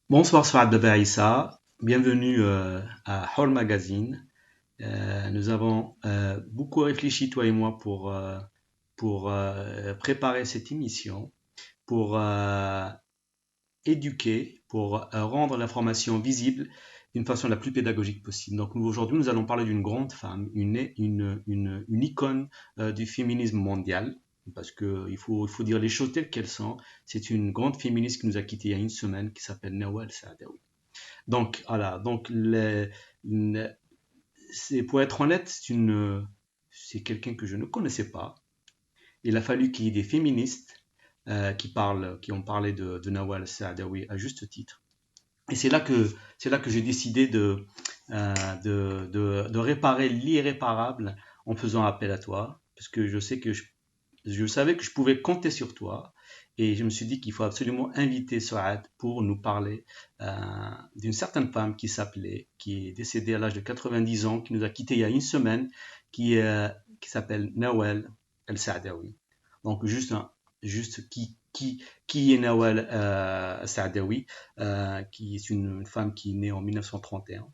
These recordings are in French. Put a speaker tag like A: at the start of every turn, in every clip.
A: Bonsoir Souad Baïssa, bienvenue à Hall Magazine. Nous avons beaucoup réfléchi, toi et moi, pour préparer cette émission, pour éduquer, pour rendre l'information visible d'une façon la plus pédagogique possible. Donc aujourd'hui, nous allons parler d'une grande femme, une icône du féminisme mondial, parce qu'il faut dire les choses telles qu'elles sont. C'est une grande féministe qui nous a quittés il y a une semaine, qui s'appelle Nawal Saadawi. Donc, voilà. Donc, pour être honnête, c'est quelqu'un que je ne connaissais pas. Il a fallu qu'il y ait des féministes qui ont parlé de Nawal Saadawi à juste titre. Et c'est là que j'ai décidé de réparer l'irréparable en faisant appel à toi, parce que je savais que je pouvais compter sur toi et je me suis dit qu'il faut absolument inviter Souad pour nous parler d'une certaine femme qui est décédée à l'âge de 90 ans, qui nous a quittés il y a une semaine, qui s'appelle Nawal El Saadawi. Donc juste qui est Nawal Saadawi, qui est une femme qui est née en 1931,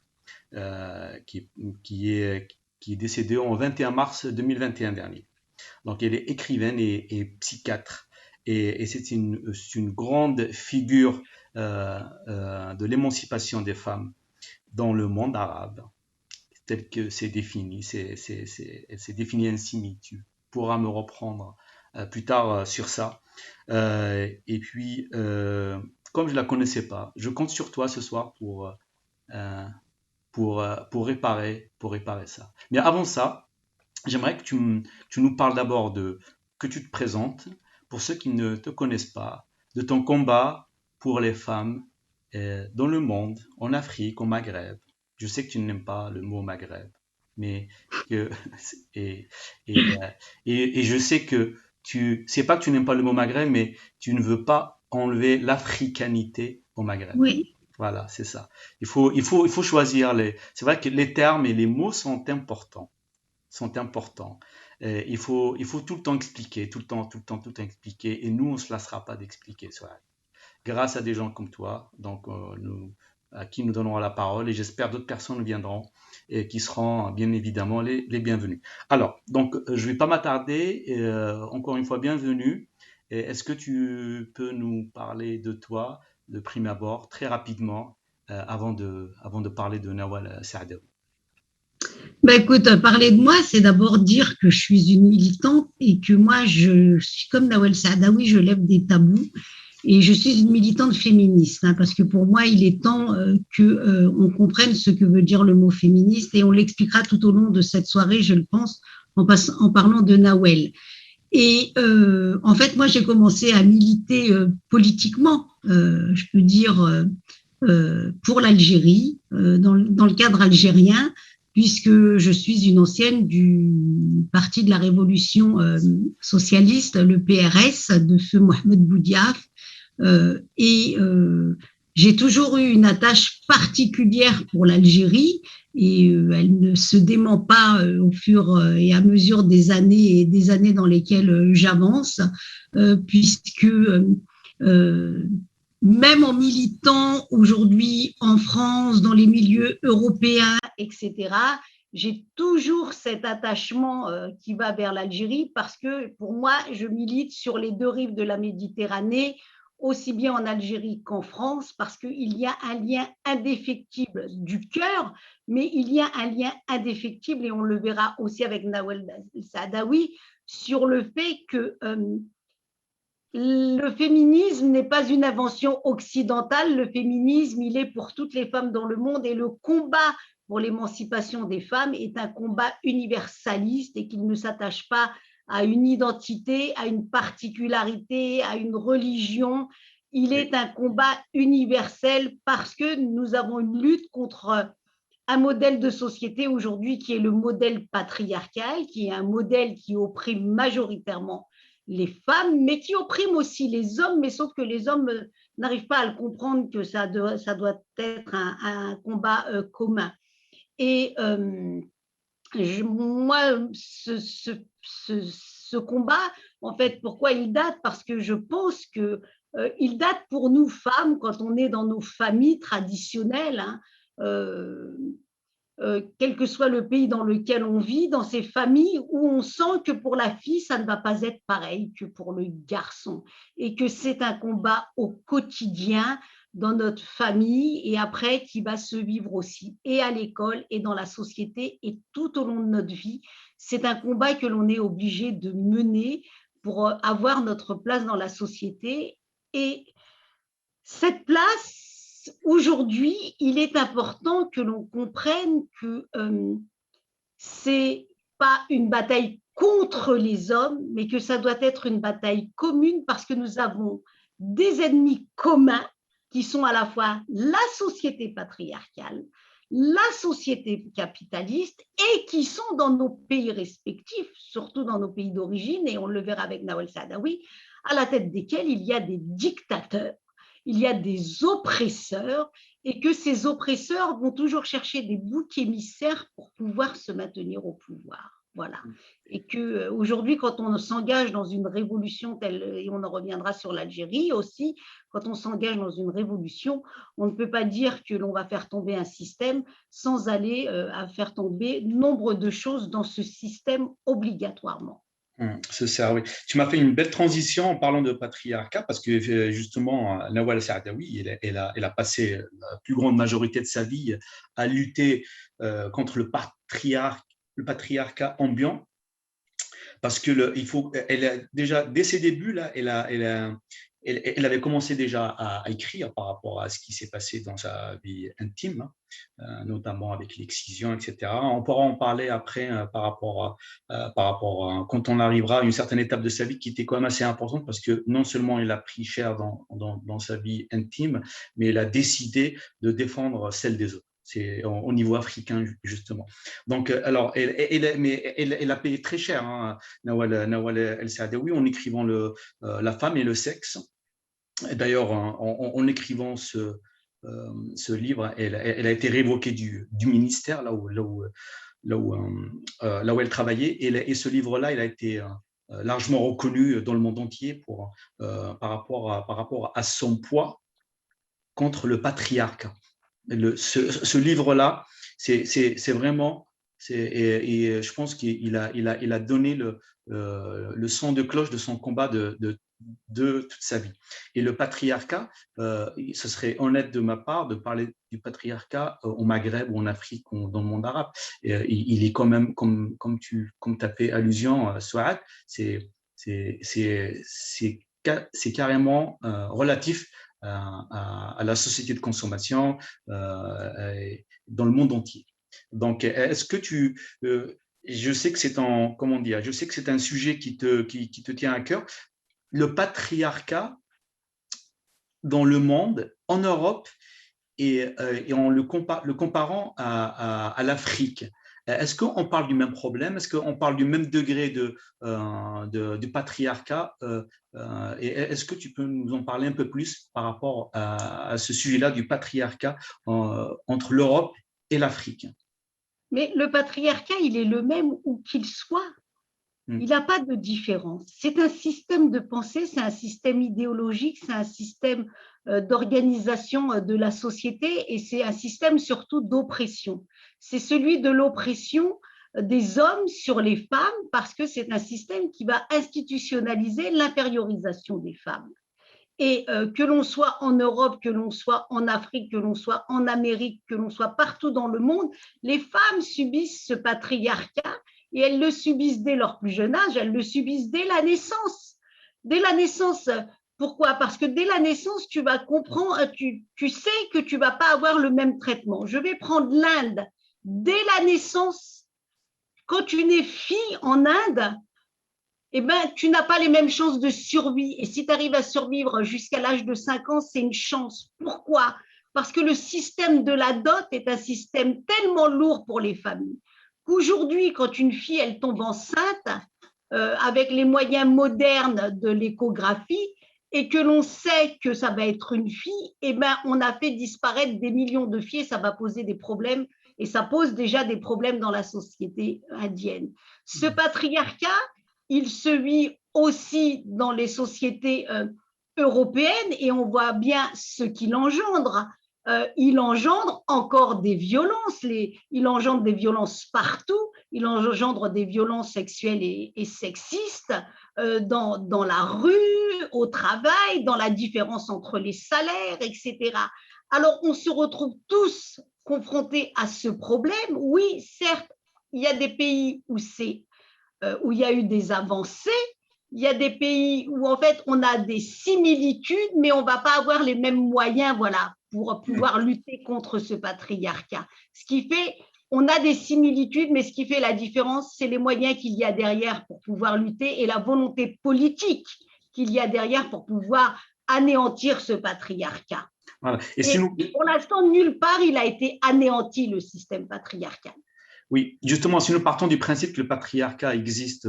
A: qui est, qui est décédée en 21 mars 2021 dernier. Donc, elle est écrivaine et psychiatre. Et c'est une grande figure de l'émancipation des femmes dans le monde arabe, tel que c'est défini. Elle s'est définie ainsi, mais tu pourras me reprendre plus tard sur ça. Et puis, comme je ne la connaissais pas, je compte sur toi ce soir euh, pour réparer ça. Mais avant ça, j'aimerais que tu nous parles d'abord que tu te présentes, pour ceux qui ne te connaissent pas, de ton combat pour les femmes dans le monde, en Afrique, au Maghreb. Je sais que tu n'aimes pas le mot Maghreb, mais que, et, et, euh, et je sais que c'est pas que tu n'aimes pas le mot Maghreb, mais tu ne veux pas enlever l'africanité au Maghreb.
B: Oui,
A: Voilà, c'est ça. Il faut choisir c'est vrai que les termes et les mots sont importants. Il faut tout le temps expliquer, tout le temps, tout le temps, tout le temps expliquer. Et nous, on ne se lassera pas d'expliquer. Grâce à des gens comme toi, donc à qui nous donnerons la parole. Et j'espère d'autres personnes viendront et qui seront bien évidemment les bienvenus. Alors, donc, je ne vais pas m'attarder. Encore une fois, bienvenue. Est-ce que tu peux nous parler de toi, de prime abord, très rapidement, avant de parler de Nawal Saadawi?
B: bah écoute, parler de moi, c'est d'abord dire que je suis une militante et que moi, je suis comme Nawel Saadawi, je lève des tabous et je suis une militante féministe, hein, parce que pour moi, il est temps qu'on comprenne ce que veut dire le mot féministe et on l'expliquera tout au long de cette soirée, je le pense, en parlant de Nawel. Et en fait, moi, j'ai commencé à militer politiquement, je peux dire, pour l'Algérie, dans le cadre algérien, puisque je suis une ancienne du Parti de la Révolution socialiste, le PRS, de feu Mohamed Boudiaf. Et j'ai toujours eu une attache particulière pour l'Algérie et elle ne se dément pas au fur et à mesure des années et des années dans lesquelles j'avance, puisque même en militant aujourd'hui en France, dans les milieux européens, etc., j'ai toujours cet attachement qui va vers l'Algérie parce que pour moi, je milite sur les deux rives de la Méditerranée, aussi bien en Algérie qu'en France, parce qu'il y a un lien indéfectible du cœur, mais il y a un lien indéfectible, et on le verra aussi avec Nawel Saadawi, sur le fait que le féminisme n'est pas une invention occidentale, le féminisme, il est pour toutes les femmes dans le monde et le combat pour l'émancipation des femmes est un combat universaliste et qu'il ne s'attache pas à une identité, à une particularité, à une religion. Il est un combat universel parce que nous avons une lutte contre un modèle de société aujourd'hui qui est le modèle patriarcal, qui est un modèle qui opprime majoritairement les femmes, mais qui opprime aussi les hommes, mais sauf que les hommes n'arrivent pas à le comprendre que ça doit être un combat commun. Et moi, ce combat, en fait, pourquoi il date? Parce que je pense que il date pour nous femmes, quand on est dans nos familles traditionnelles, hein, euh, quel que soit le pays dans lequel on vit, dans ces familles où on sent que pour la fille, ça ne va pas être pareil que pour le garçon, et que c'est un combat au quotidien dans notre famille et après qui va se vivre aussi et à l'école et dans la société et tout au long de notre vie. C'est un combat que l'on est obligé de mener pour avoir notre place dans la société. Et cette place, aujourd'hui, il est important que l'on comprenne que c'est pas une bataille contre les hommes, mais que ça doit être une bataille commune parce que nous avons des ennemis communs qui sont à la fois la société patriarcale, la société capitaliste et qui sont dans nos pays respectifs, surtout dans nos pays d'origine, et on le verra avec Nawal Saadawi, à la tête desquels il y a des dictateurs, il y a des oppresseurs, et que ces oppresseurs vont toujours chercher des boucs émissaires pour pouvoir se maintenir au pouvoir. Voilà. Et que aujourd'hui, quand on s'engage dans une révolution telle, et on en reviendra sur l'Algérie aussi, quand on s'engage dans une révolution, on ne peut pas dire que l'on va faire tomber un système sans aller à faire tomber nombre de choses dans ce système obligatoirement.
A: C'est ça, oui. Tu m'as fait une belle transition en parlant de patriarcat parce que justement, Nawal Saadawi, elle a passé la plus grande majorité de sa vie à lutter contre le patriarcat ambiant parce que elle a déjà dès ses débuts là, elle avait commencé déjà à écrire par rapport à ce qui s'est passé dans sa vie intime, notamment avec l'excision, etc. On pourra en parler après par rapport à quand on arrivera à une certaine étape de sa vie qui était quand même assez importante parce que non seulement elle a pris cher dans sa vie intime, mais elle a décidé de défendre celle des autres. C'est au niveau africain, justement. Donc, alors, elle a payé très cher, hein, Nawal El Saadawi, en écrivant La femme et le sexe. D'ailleurs, en écrivant ce livre, elle a été révoquée du ministère, là où elle travaillait. Et ce livre-là, il a été largement reconnu dans le monde entier par rapport à son poids contre le patriarcat. Ce livre-là, c'est vraiment, et je pense qu'il a donné le son de cloche de son combat de toute sa vie. Et le patriarcat, ce serait honnête de ma part de parler du patriarcat au Maghreb ou en Afrique ou dans le monde arabe. Il est quand même, comme tu as fait allusion, Souad, c'est carrément relatif à la société de consommation dans le monde entier. Donc, est-ce que je sais que comment dire, je sais que c'est un sujet qui te tient à cœur. Le patriarcat dans le monde, en Europe, et en le comparant à l'Afrique. Est-ce qu'on parle du même problème? Est-ce qu'on parle du même degré du patriarcat? Et est-ce que tu peux nous en parler un peu plus par rapport à ce sujet-là du patriarcat entre l'Europe et l'Afrique?
B: Mais le patriarcat, il est le même où qu'il soit. Il n'a pas de différence. C'est un système de pensée, c'est un système idéologique, c'est un système d'organisation de la société et c'est un système surtout d'oppression. C'est celui de l'oppression des hommes sur les femmes parce que c'est un système qui va institutionnaliser l'infériorisation des femmes. Et que l'on soit en Europe, que l'on soit en Afrique, que l'on soit en Amérique, que l'on soit partout dans le monde, les femmes subissent ce patriarcat et elles le subissent dès leur plus jeune âge, elles le subissent dès la naissance. Dès la naissance, pourquoi? Parce que dès la naissance, tu vas comprendre, tu sais que tu ne vas pas avoir le même traitement. Je vais prendre l'Inde. Dès la naissance, quand tu nais fille en Inde, eh ben, tu n'as pas les mêmes chances de survie. Et si tu arrives à survivre jusqu'à l'âge de 5 ans, c'est une chance. Pourquoi? Parce que le système de la dot est un système tellement lourd pour les familles qu'aujourd'hui, quand une fille elle tombe enceinte, avec les moyens modernes de l'échographie, et que l'on sait que ça va être une fille, eh ben, on a fait disparaître des millions de filles et ça va poser des problèmes. Et ça pose déjà des problèmes dans la société indienne. Ce patriarcat, il se vit aussi dans les sociétés européenne et on voit bien ce qu'il engendre. Il engendre encore des violences, il engendre des violences partout, il engendre des violences sexuelles et sexistes dans la rue, au travail, dans la différence entre les salaires, etc. Alors on se retrouve tous confrontés à ce problème. Oui, certes, il y a des pays où il y a eu des avancées, il y a des pays où en fait on a des similitudes, mais on ne va pas avoir les mêmes moyens, voilà, pour pouvoir lutter contre ce patriarcat. Ce qui fait, on a des similitudes, mais ce qui fait la différence, c'est les moyens qu'il y a derrière pour pouvoir lutter et la volonté politique qu'il y a derrière pour pouvoir anéantir ce patriarcat.
A: Voilà.
B: Et pour l'instant, nulle part, il a été anéanti, le système patriarcal.
A: Oui, justement, si nous partons du principe que le patriarcat existe,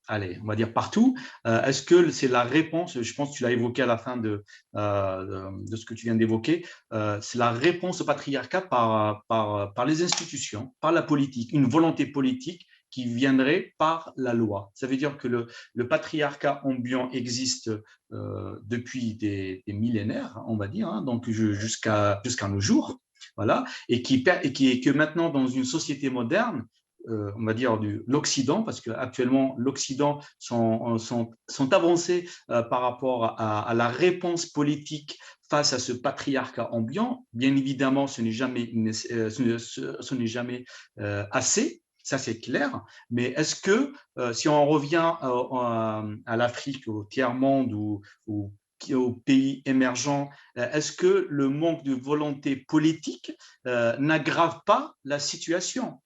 A: allez, on va dire partout, est-ce que c'est la réponse, je pense que tu l'as évoqué à la fin de ce que tu viens d'évoquer, c'est la réponse au patriarcat par les institutions, par la politique, une volonté politique qui viendrait par la loi. Ça veut dire que le patriarcat ambiant existe depuis des millénaires, on va dire, hein, donc jusqu'à nos jours, voilà, et que maintenant, dans une société moderne, on va dire l'Occident, parce qu'actuellement l'Occident sont avancés par rapport à la réponse politique face à ce patriarcat ambiant. Bien évidemment, ce n'est jamais, assez, ça c'est clair, mais est-ce que si on revient à l'Afrique, au tiers-monde ou aux pays émergents, est-ce que le manque de volonté politique n'aggrave pas la situation,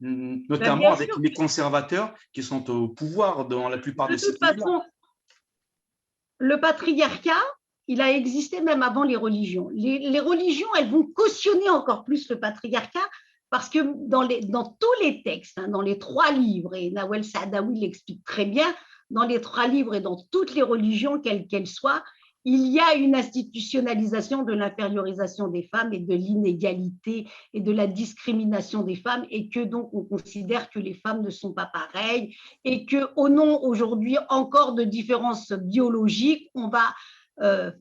A: notamment avec les conservateurs qui sont au pouvoir dans la plupart de ces pays-là?
B: De toute façon, le patriarcat, il a existé même avant les religions. Les religions, elles vont cautionner encore plus le patriarcat parce que dans tous les textes, hein, dans les 3 livres, et Nawel Saadawi l'explique très bien, dans les 3 livres et dans toutes les religions, quelles qu'elles soient, il y a une institutionnalisation de l'infériorisation des femmes et de l'inégalité et de la discrimination des femmes, et que donc on considère que les femmes ne sont pas pareilles et qu'au nom aujourd'hui encore de différences biologiques, on va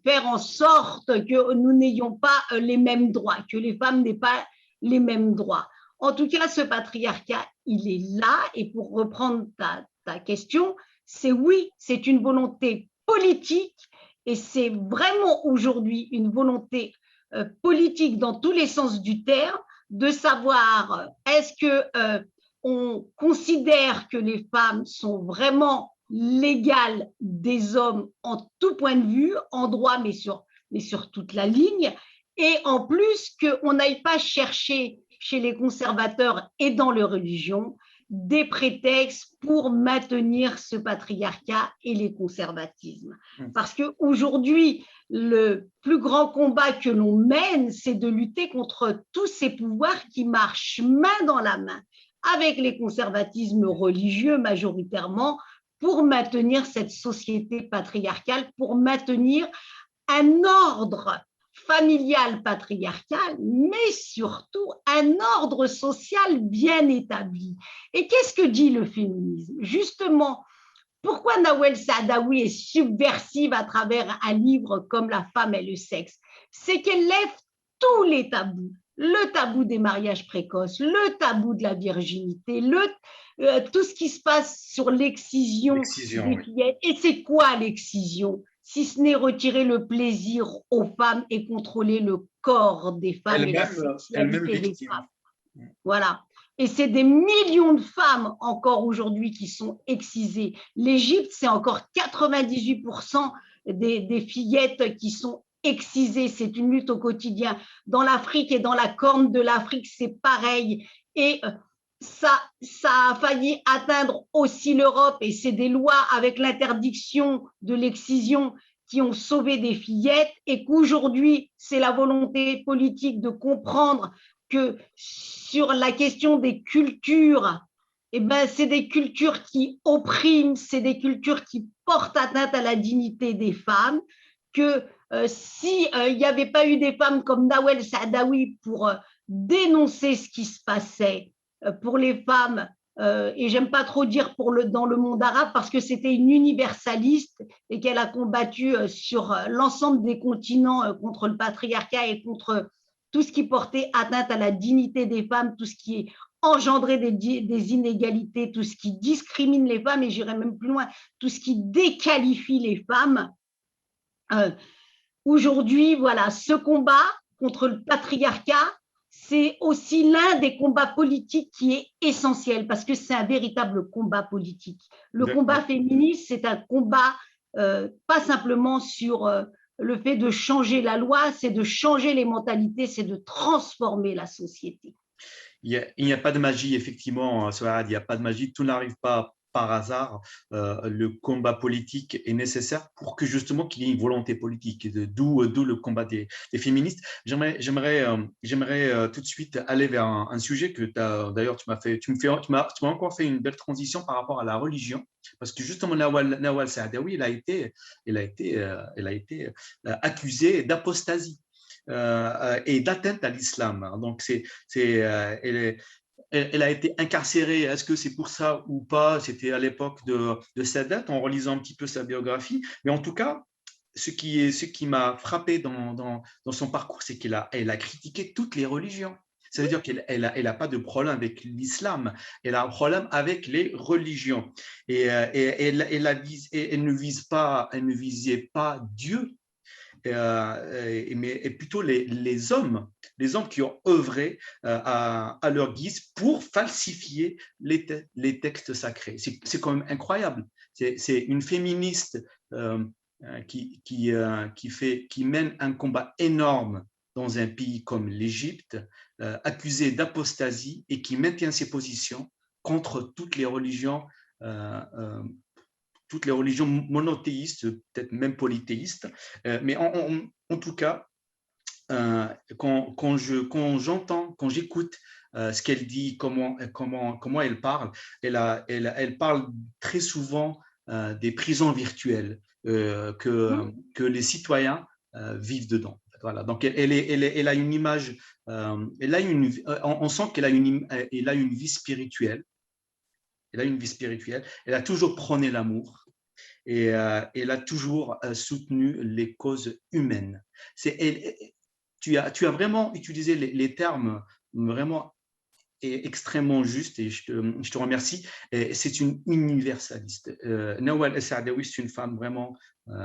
B: faire en sorte que nous n'ayons pas les mêmes droits, que les femmes n'aient pas les mêmes droits. En tout cas, ce patriarcat, il est là, et pour reprendre ta question, c'est oui, c'est une volonté politique. Et c'est vraiment aujourd'hui une volonté politique dans tous les sens du terme de savoir est-ce qu'on considère que les femmes sont vraiment l'égale des hommes en tout point de vue, en droit, mais sur toute la ligne, et en plus qu'on n'aille pas chercher chez les conservateurs et dans les religions des prétextes pour maintenir ce patriarcat et les conservatismes. Parce qu'aujourd'hui, le plus grand combat que l'on mène, c'est de lutter contre tous ces pouvoirs qui marchent main dans la main avec les conservatismes religieux majoritairement pour maintenir cette société patriarcale, pour maintenir un ordre familial patriarcal, mais surtout un ordre social bien établi. Et qu'est-ce que dit le féminisme? Justement, pourquoi Nawel Saadawi est subversive à travers un livre comme La femme et le sexe? C'est qu'elle lève tous les tabous. Le tabou des mariages précoces, le tabou de la virginité, tout ce qui se passe sur l'excision des fillettes. Et c'est quoi l'excision? Si ce n'est retirer le plaisir aux femmes et contrôler le corps des femmes et la sexualité des femmes. Voilà. Et c'est des millions de femmes encore aujourd'hui qui sont excisées. L'Égypte, c'est encore 98% des fillettes qui sont excisées. C'est une lutte au quotidien. Dans l'Afrique et dans la corne de l'Afrique, c'est pareil. Et ça a failli atteindre aussi l'Europe, et c'est des lois avec l'interdiction de l'excision qui ont sauvé des fillettes, et qu'aujourd'hui, c'est la volonté politique de comprendre que sur la question des cultures, eh ben, c'est des cultures qui oppriment, c'est des cultures qui portent atteinte à la dignité des femmes, que si il n'y avait pas eu des femmes comme Nawel Saadawi pour dénoncer ce qui se passait, pour les femmes et j'aime pas trop dire dans le monde arabe parce que c'était une universaliste et qu'elle a combattu sur l'ensemble des continents contre le patriarcat et contre tout ce qui portait atteinte à la dignité des femmes, tout ce qui engendrait des inégalités, tout ce qui discrimine les femmes, et j'irais même plus loin, tout ce qui déqualifie les femmes. Aujourd'hui, voilà, ce combat contre le patriarcat, c'est aussi l'un des combats politiques qui est essentiel parce que c'est un véritable combat politique. Le combat féministe, c'est un combat pas simplement sur le fait de changer la loi, c'est de changer les mentalités, c'est de transformer la société.
A: Il n'y a pas de magie, effectivement, Souad, il n'y a pas de magie, tout n'arrive pas par hasard. Le combat politique est nécessaire pour que justement qu'il y ait une volonté politique, d'où le combat des féministes. J'aimerais tout de suite aller vers un sujet que d'ailleurs tu m'as encore fait une belle transition par rapport à la religion, parce que justement Nawal Saadawi, elle a été accusée d'apostasie et d'atteinte à l'islam. Donc, elle a été incarcérée. Est-ce que c'est pour ça ou pas? C'était à l'époque de Sadat, en relisant un petit peu sa biographie. Mais en tout cas, ce qui m'a frappé dans son parcours, c'est qu'elle a critiqué toutes les religions. Ça veut dire qu'elle a pas de problème avec l'islam, elle a un problème avec les religions. Et elle ne visait pas Dieu, mais plutôt les hommes qui ont œuvré à leur guise pour falsifier les textes sacrés. C'est quand même incroyable. C'est une féministe qui mène un combat énorme dans un pays comme l'Égypte, accusée d'apostasie et qui maintient ses positions contre toutes les religions monothéistes, peut-être même polythéistes. Mais en tout cas, quand j'écoute ce qu'elle dit, comment elle parle, elle parle très souvent des prisons virtuelles que les citoyens vivent dedans. Voilà. Donc, elle a une image, on sent qu'elle a une vie spirituelle. Elle a une vie spirituelle. Elle a toujours prôné l'amour et elle a toujours soutenu les causes humaines. Tu as vraiment utilisé les termes vraiment extrêmement justes et je te remercie. C'est une universaliste. Nawal Saadawi, c'est une femme vraiment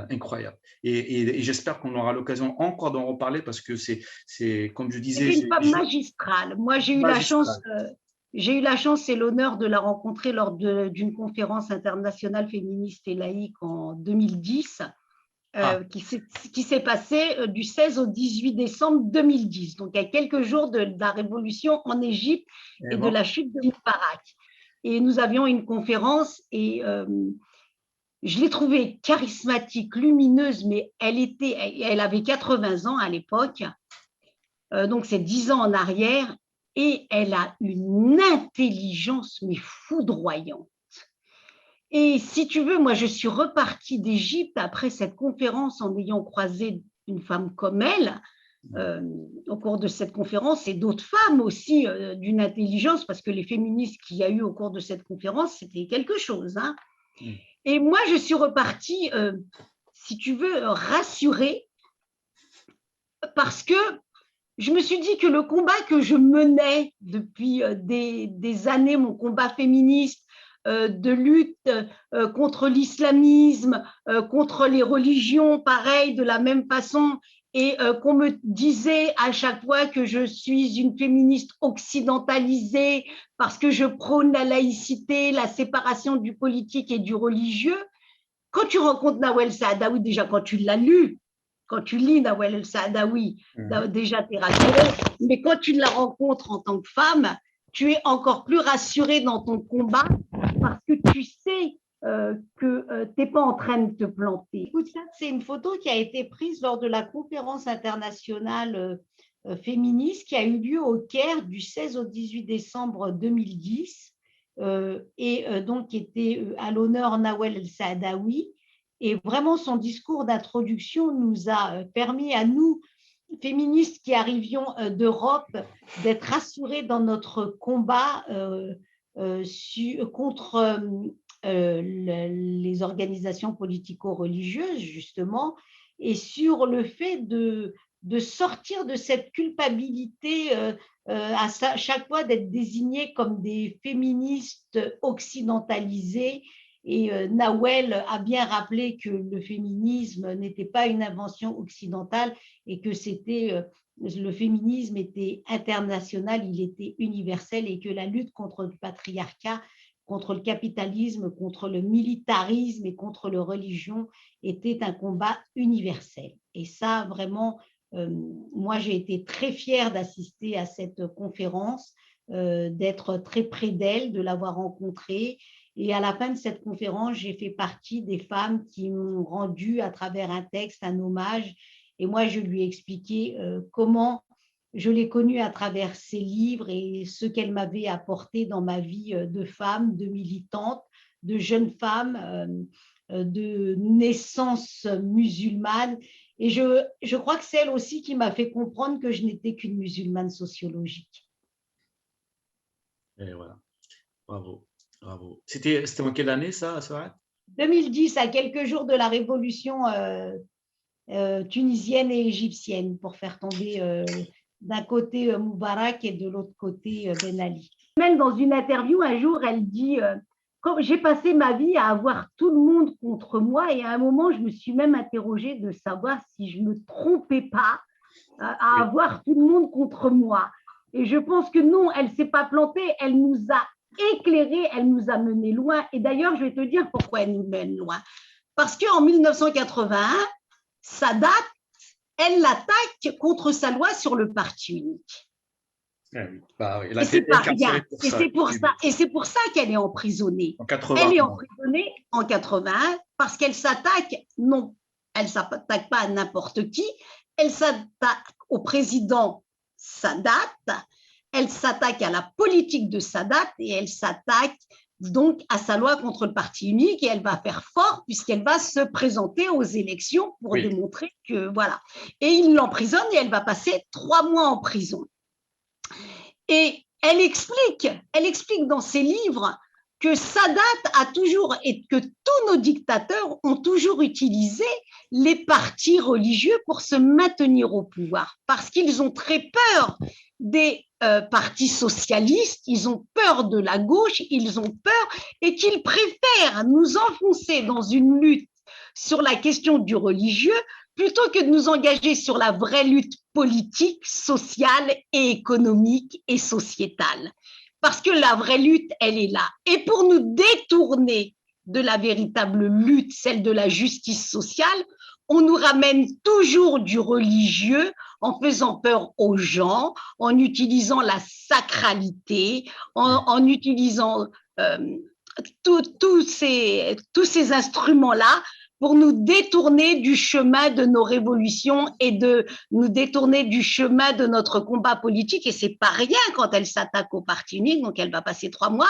A: incroyable. Et j'espère qu'on aura l'occasion encore d'en reparler parce que c'est comme je disais,
B: c'est une femme magistrale. Moi, j'ai eu la chance et l'honneur de la rencontrer lors d'une conférence internationale féministe et laïque en 2010, qui s'est passée du 16 au 18 décembre 2010, donc à quelques jours de la révolution en Égypte et de la chute de Moubarak. Et nous avions une conférence et je l'ai trouvée charismatique, lumineuse, mais elle avait 80 ans à l'époque, donc c'est 10 ans en arrière, et elle a une intelligence mais foudroyante. Et si tu veux, moi je suis repartie d'Égypte après cette conférence en ayant croisé une femme comme elle au cours de cette conférence, et d'autres femmes aussi d'une intelligence, parce que les féministes qu'il y a eu au cours de cette conférence, c'était quelque chose. Hein. Et moi je suis repartie, si tu veux, rassurée, parce que je me suis dit que le combat que je menais depuis des années, mon combat féministe, de lutte contre l'islamisme, contre les religions, pareil, de la même façon, et qu'on me disait à chaque fois que je suis une féministe occidentalisée parce que je prône la laïcité, la séparation du politique et du religieux. Quand tu rencontres Nawal Saadawi, déjà quand tu l'as lu, quand tu lis Nawal Saadawi, déjà tu es rassuré, mais quand tu la rencontres en tant que femme, tu es encore plus rassuré dans ton combat parce que tu sais que tu n'es pas en train de te planter. Écoute, ça, c'est une photo qui a été prise lors de la conférence internationale féministe qui a eu lieu au Caire du 16 au 18 décembre 2010 et donc était à l'honneur Nawal El Saadawi. Et vraiment, son discours d'introduction nous a permis à nous, féministes qui arrivions d'Europe, d'être rassurés dans notre combat contre les organisations politico-religieuses, justement, et sur le fait de sortir de cette culpabilité à chaque fois d'être désignés comme des féministes occidentalisées. Et Nawel a bien rappelé que le féminisme n'était pas une invention occidentale et que le féminisme était international, il était universel et que la lutte contre le patriarcat, contre le capitalisme, contre le militarisme et contre la religion était un combat universel. Et ça, vraiment, moi, j'ai été très fière d'assister à cette conférence, d'être très près d'elle, de l'avoir rencontrée. Et à la fin de cette conférence, j'ai fait partie des femmes qui m'ont rendu à travers un texte, un hommage. Et moi, je lui ai expliqué comment je l'ai connue à travers ses livres et ce qu'elle m'avait apporté dans ma vie de femme, de militante, de jeune femme, de naissance musulmane. Et je crois que c'est elle aussi qui m'a fait comprendre que je n'étais qu'une musulmane sociologique.
A: Et voilà, bravo, bravo. C'était en quelle année ça, Souad?
B: 2010, à quelques jours de la révolution tunisienne et égyptienne, pour faire tomber d'un côté Moubarak et de l'autre côté Ben Ali. Même dans une interview, un jour, elle dit j'ai passé ma vie à avoir tout le monde contre moi et à un moment, je me suis même interrogée de savoir si je ne me trompais pas à avoir tout le monde contre moi. Et je pense que non, elle ne s'est pas plantée, elle nous a éclairés, elle nous a menés loin. Et d'ailleurs, je vais te dire pourquoi elle nous mène loin. Parce qu'en 1981, Sadat, elle l'attaque contre sa loi sur le parti unique.
A: Bah oui,
B: et c'est pas rien. Et c'est pour ça qu'elle est emprisonnée.
A: En 80.
B: Elle est emprisonnée en 81 parce qu'elle s'attaque, non, elle ne s'attaque pas à n'importe qui, elle s'attaque au président Sadat, elle s'attaque à la politique de Sadat et elle s'attaque donc à sa loi contre le parti unique et elle va faire fort puisqu'elle va se présenter aux élections pour démontrer que voilà. Et il l'emprisonne et elle va passer 3 mois en prison. Et elle explique dans ses livres que Sadat a toujours et que tous nos dictateurs ont toujours utilisé les partis religieux pour se maintenir au pouvoir parce qu'ils ont très peur des partis socialistes, ils ont peur de la gauche, ils ont peur et qu'ils préfèrent nous enfoncer dans une lutte sur la question du religieux plutôt que de nous engager sur la vraie lutte politique, sociale et économique et sociétale. Parce que la vraie lutte, elle est là. Et pour nous détourner de la véritable lutte, celle de la justice sociale, on nous ramène toujours du religieux en faisant peur aux gens, en utilisant la sacralité, en utilisant tous ces instruments-là pour nous détourner du chemin de nos révolutions et de nous détourner du chemin de notre combat politique. Et c'est pas rien quand elle s'attaque au parti unique, donc elle va passer 3 mois.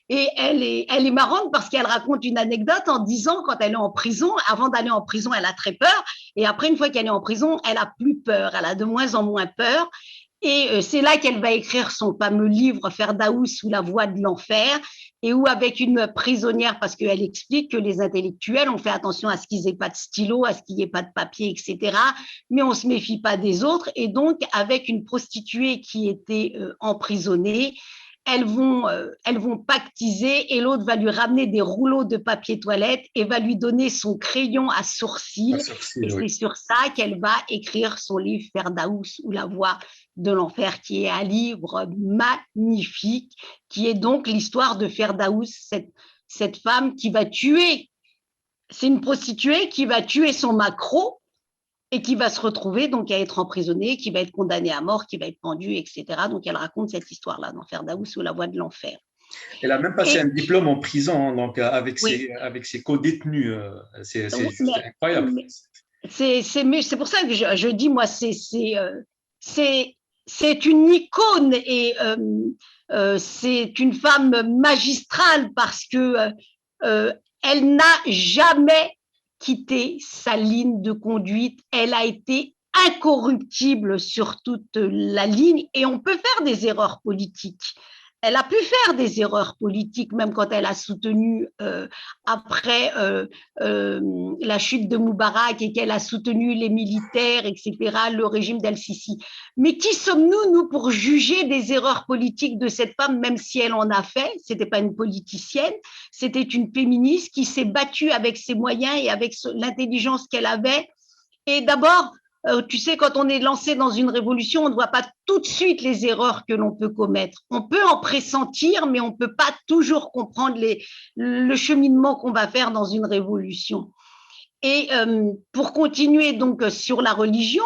B: Et elle est marrante parce qu'elle raconte une anecdote en disant quand elle est en prison, avant d'aller en prison, elle a très peur. Et après, une fois qu'elle est en prison, elle a plus peur, elle a de moins en moins peur. Et c'est là qu'elle va écrire son fameux livre Ferdaous ou la voie de l'enfer, et où avec une prisonnière, parce qu'elle explique que les intellectuels ont fait attention à ce qu'ils n'aient pas de stylo, à ce qu'il n'y ait pas de papier, etc. Mais on ne se méfie pas des autres. Et donc, avec une prostituée qui était emprisonnée, elles vont pactiser et l'autre va lui ramener des rouleaux de papier toilette et va lui donner son crayon à sourcil. Et c'est sur ça qu'elle va écrire son livre Ferdaous ou la voie de l'enfer, qui est un livre magnifique, qui est donc l'histoire de Ferdaous, cette femme qui va tuer, c'est une prostituée qui va tuer son macro et qui va se retrouver donc à être emprisonnée, qui va être condamnée à mort, qui va être pendue, etc. Donc elle raconte cette histoire-là dans Ferdaous ou la voie de l'enfer.
A: Elle a même passé un diplôme en prison, donc avec ses co-détenus. C'est incroyable.
B: C'est pour ça que je dis, moi, c'est une icône et c'est une femme magistrale parce que elle n'a jamais quitté sa ligne de conduite. Elle a été incorruptible sur toute la ligne et on peut faire des erreurs politiques. elle a pu faire des erreurs politiques, même quand elle a soutenu après la chute de Moubarak et qu'elle a soutenu les militaires, etc., le régime d'El-Sisi. Mais qui sommes-nous, nous, pour juger des erreurs politiques de cette femme, même si elle en a fait? C'était pas une politicienne, c'était une féministe qui s'est battue avec ses moyens et avec l'intelligence qu'elle avait. Et d'abord, tu sais, quand on est lancé dans une révolution, on ne voit pas tout de suite les erreurs que l'on peut commettre. On peut en pressentir, mais on ne peut pas toujours comprendre le cheminement qu'on va faire dans une révolution. Et pour continuer donc sur la religion,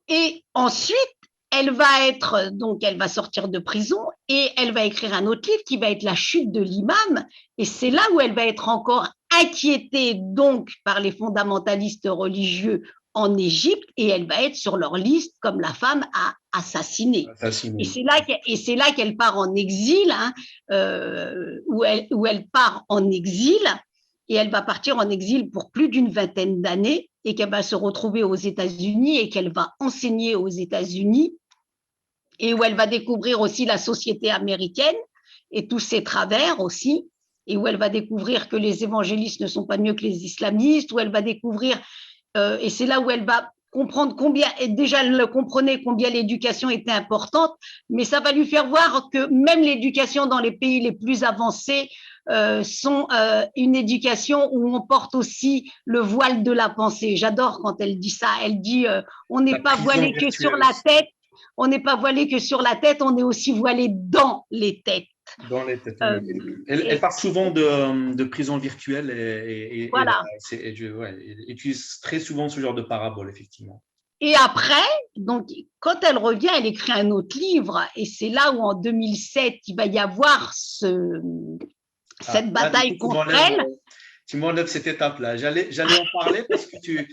B: et ensuite, elle va sortir de prison et elle va écrire un autre livre qui va être La chute de l'imam. Et c'est là où elle va être encore inquiétée donc par les fondamentalistes religieux en Égypte et elle va être sur leur liste comme la femme à assassiner. Et c'est là qu'elle part en exil, hein, où elle part en exil et elle va partir en exil pour plus d'une vingtaine d'années et qu'elle va se retrouver aux États-Unis et qu'elle va enseigner aux États-Unis et où elle va découvrir aussi la société américaine et tous ses travers aussi, et où elle va découvrir que les évangélistes ne sont pas mieux que les islamistes, où elle va découvrir, et c'est là où elle va comprendre combien, et déjà elle comprenait combien l'éducation était importante, mais ça va lui faire voir que même l'éducation dans les pays les plus avancés sont une éducation où on porte aussi le voile de la pensée. J'adore quand elle dit ça. Elle dit on n'est pas voilé que sur la tête, on n'est pas voilé que sur la tête, on est aussi voilé dans les têtes.
A: Dans les têtes. Elle parle souvent de prison virtuelle et
B: voilà.
A: elle utilise très souvent ce genre de parabole, effectivement.
B: Et après, donc, quand elle revient, elle écrit un autre livre et c'est là où en 2007, il va y avoir cette bataille contre elle.
A: Tu m'enlèves cette étape-là. J'allais en parler parce que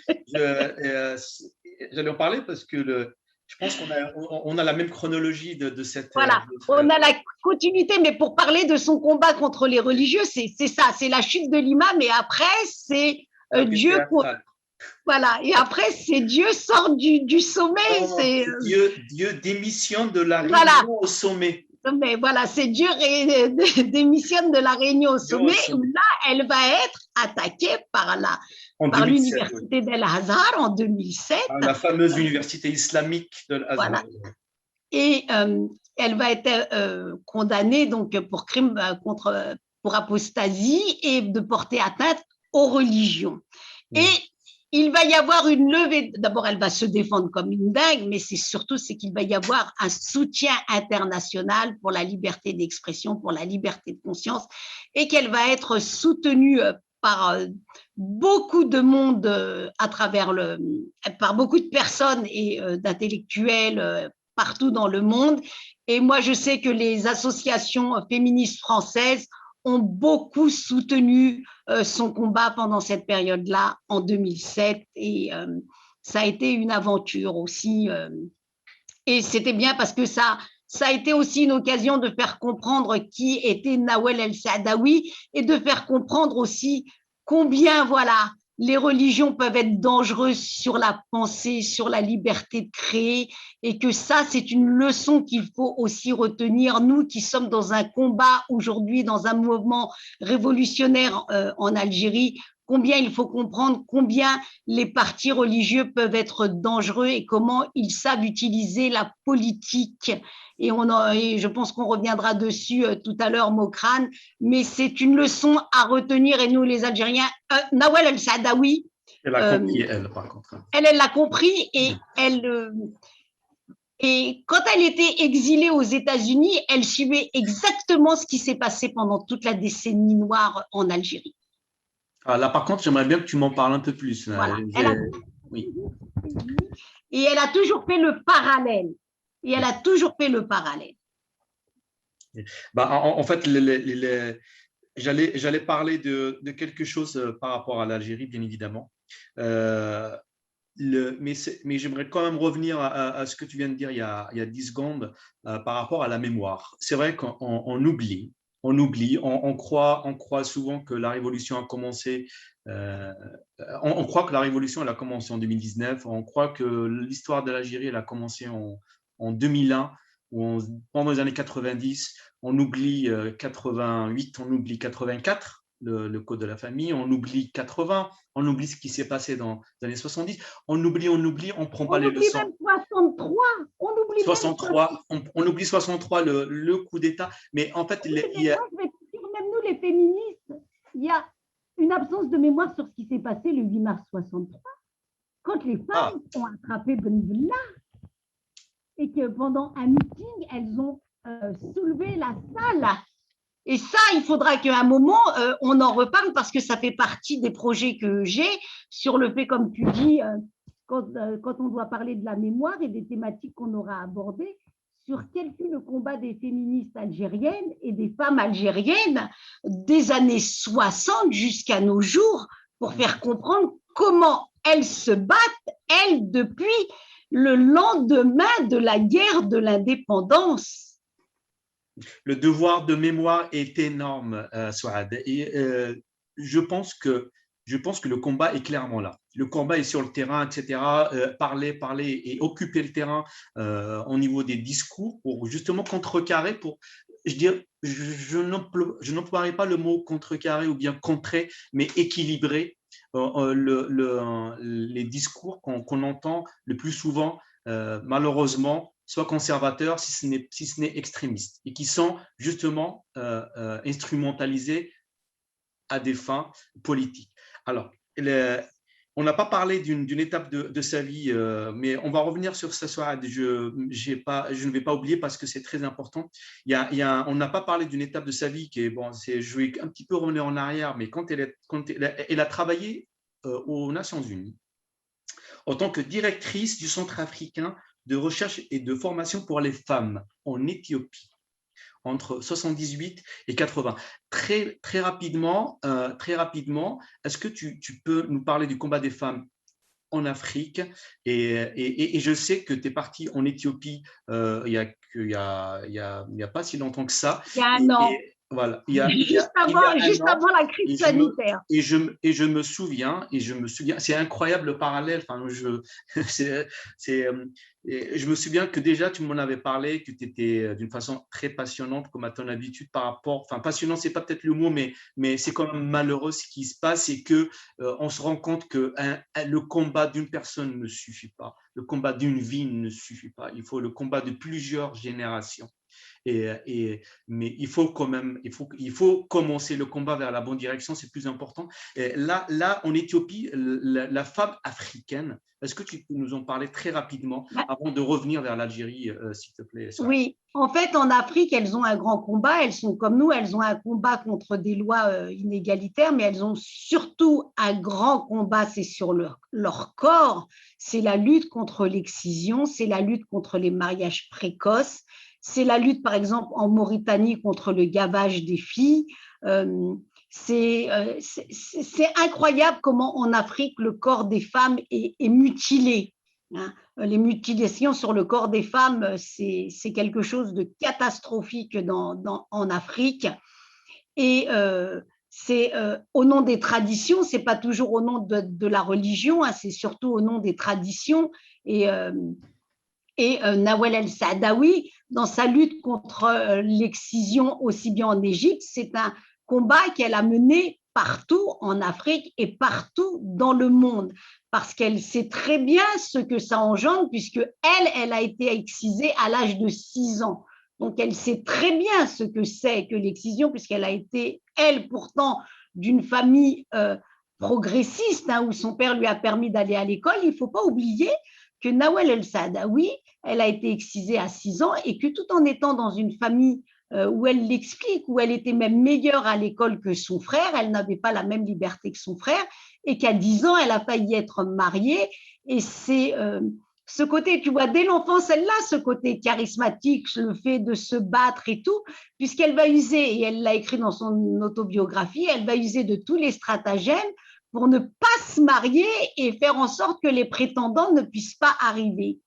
A: j'allais en parler parce que je pense qu'on a la même chronologie de cette.
B: Voilà, on a la continuité, mais pour parler de son combat contre les religieux, c'est ça, c'est la chute de l'imam, et après, c'est Dieu. Voilà, et après, c'est Dieu sort du sommet. C'est
A: Dieu démissionne de la réunion au sommet.
B: Mais voilà, c'est Dieu démissionne de la réunion au sommet, où là, elle va être attaquée par l'université d'Al-Azhar en 2007.
A: La fameuse université islamique de l'Azhar.
B: Voilà. Et elle va être condamnée donc pour crime pour apostasie et de porter atteinte aux religions. Et il va y avoir une levée. D'abord, elle va se défendre comme une dingue, mais c'est qu'il va y avoir un soutien international pour la liberté d'expression, pour la liberté de conscience, et qu'elle va être soutenue par beaucoup de monde par beaucoup de personnes et d'intellectuels partout dans le monde. Et moi, je sais que les associations féministes françaises ont beaucoup soutenu son combat pendant cette période-là, en 2007. Et ça a été une aventure aussi. Et c'était bien parce que ça a été aussi une occasion de faire comprendre qui était Nawel El-Saadawi et de faire comprendre aussi combien, voilà, les religions peuvent être dangereuses sur la pensée, sur la liberté de créer, et que ça, c'est une leçon qu'il faut aussi retenir, nous qui sommes dans un combat aujourd'hui, dans un mouvement révolutionnaire en Algérie, combien il faut comprendre combien les partis religieux peuvent être dangereux et comment ils savent utiliser la politique. Et je pense qu'on reviendra dessus tout à l'heure, Mokrane, mais c'est une leçon à retenir, et nous, les Algériens, Nawel El-Saadawi,
A: elle a compris, elle, par contre.
B: Elle l'a compris, et et quand elle était exilée aux États-Unis, elle suivait exactement ce qui s'est passé pendant toute la décennie noire en Algérie.
A: Ah, là, par contre, j'aimerais bien que tu m'en parles un peu plus.
B: Voilà. Oui. Et elle a toujours fait le parallèle.
A: En fait, j'allais parler de quelque chose par rapport à l'Algérie, bien évidemment. Mais j'aimerais quand même revenir à ce que tu viens de dire il y a 10 secondes par rapport à la mémoire. C'est vrai qu'on oublie. On croit souvent que la révolution a commencé. On croit que la révolution elle a commencé en 2019. On croit que l'histoire de l'Algérie elle a commencé en 2001 ou pendant les années 90. on oublie 88, on oublie 84, le code de la famille, on oublie 80, on oublie ce qui s'est passé dans les années 70, on oublie, on ne prend pas
B: On
A: les
B: oublie
A: leçons.
B: même 63. On oublie même
A: 63, on oublie 63, le coup d'État, mais en fait,
B: oui, mais moi, je vais te dire, même nous, les féministes, il y a une absence de mémoire sur ce qui s'est passé le 8 mars 63, quand les femmes ont attrapé Ben Bella et que pendant un meeting, elles ont soulevé la salle. Et ça, il faudra qu'à un moment, on en reparle parce que ça fait partie des projets que j'ai sur le fait, comme tu dis, quand on doit parler de la mémoire et des thématiques qu'on aura abordées, sur quel fut le combat des féministes algériennes et des femmes algériennes des années 60 jusqu'à nos jours pour faire comprendre comment elles se battent, elles, depuis le lendemain de la guerre de l'indépendance.
A: Le devoir de mémoire est énorme, Souad. Et je pense que le combat est clairement là. Le combat est sur le terrain, etc. Parler et occuper le terrain au niveau des discours pour justement contrecarrer, je n'emploierai pas le mot contrecarrer ou bien contrer, mais équilibrer les discours qu'on entend le plus souvent, malheureusement, soit conservateurs, si ce n'est extrémistes, et qui sont justement instrumentalisés à des fins politiques. Alors, on n'a pas parlé d'une étape de sa vie, mais on va revenir sur ça. Je ne vais pas oublier parce que c'est très important. On n'a pas parlé d'une étape de sa vie qui est, bon, je vais un petit peu revenir en arrière, mais quand elle a travaillé aux Nations Unies en tant que directrice du Centre africain de recherche et de formation pour les femmes en Éthiopie entre 78 et 80. Très rapidement, est-ce que tu peux nous parler du combat des femmes en Afrique et je sais que tu es parti en Éthiopie il y a pas si longtemps que ça.
B: Il y a un an.
A: Voilà,
B: juste avant la crise sanitaire.
A: Je me souviens, c'est incroyable le parallèle. Enfin, je me souviens que déjà tu m'en avais parlé, que tu étais d'une façon très passionnante, comme à ton habitude par rapport. Enfin, passionnant, c'est pas peut-être le mot, mais c'est quand même malheureux ce qui se passe et que on se rend compte que le combat d'une personne ne suffit pas, le combat d'une vie ne suffit pas. Il faut le combat de plusieurs générations. Mais il faut quand même, il faut commencer le combat vers la bonne direction, c'est plus important. Et là, en Éthiopie, la femme africaine, est-ce que tu peux nous en parler très rapidement avant de revenir vers l'Algérie, s'il te plaît?
B: Oui, en fait, en Afrique, elles ont un grand combat. Elles sont comme nous, elles ont un combat contre des lois inégalitaires, mais elles ont surtout un grand combat, c'est sur leur corps. C'est la lutte contre l'excision, c'est la lutte contre les mariages précoces. C'est la lutte, par exemple, en Mauritanie contre le gavage des filles. C'est incroyable comment en Afrique, le corps des femmes est mutilé. Hein. Les mutilations sur le corps des femmes, c'est quelque chose de catastrophique en Afrique. Et c'est au nom des traditions, c'est pas toujours au nom de la religion, hein, c'est surtout au nom des traditions. Et Nawel El-Saadawi, dans sa lutte contre l'excision aussi bien en Égypte, c'est un combat qu'elle a mené partout en Afrique et partout dans le monde, parce qu'elle sait très bien ce que ça engendre, puisque elle a été excisée à l'âge de 6 ans. Donc, elle sait très bien ce que c'est que l'excision, puisqu'elle a été, elle, pourtant, d'une famille progressiste, hein, où son père lui a permis d'aller à l'école. Il ne faut pas oublier que Nawel El-Saadawi, elle a été excisée à 6 ans et que tout en étant dans une famille où elle l'explique, où elle était même meilleure à l'école que son frère, elle n'avait pas la même liberté que son frère et qu'à 10 ans, elle a failli être mariée. Et c'est ce côté, tu vois, dès l'enfance, elle a ce côté charismatique, le fait de se battre et tout, puisqu'elle va user, et elle l'a écrit dans son autobiographie, elle va user de tous les stratagèmes pour ne pas se marier et faire en sorte que les prétendants ne puissent pas arriver.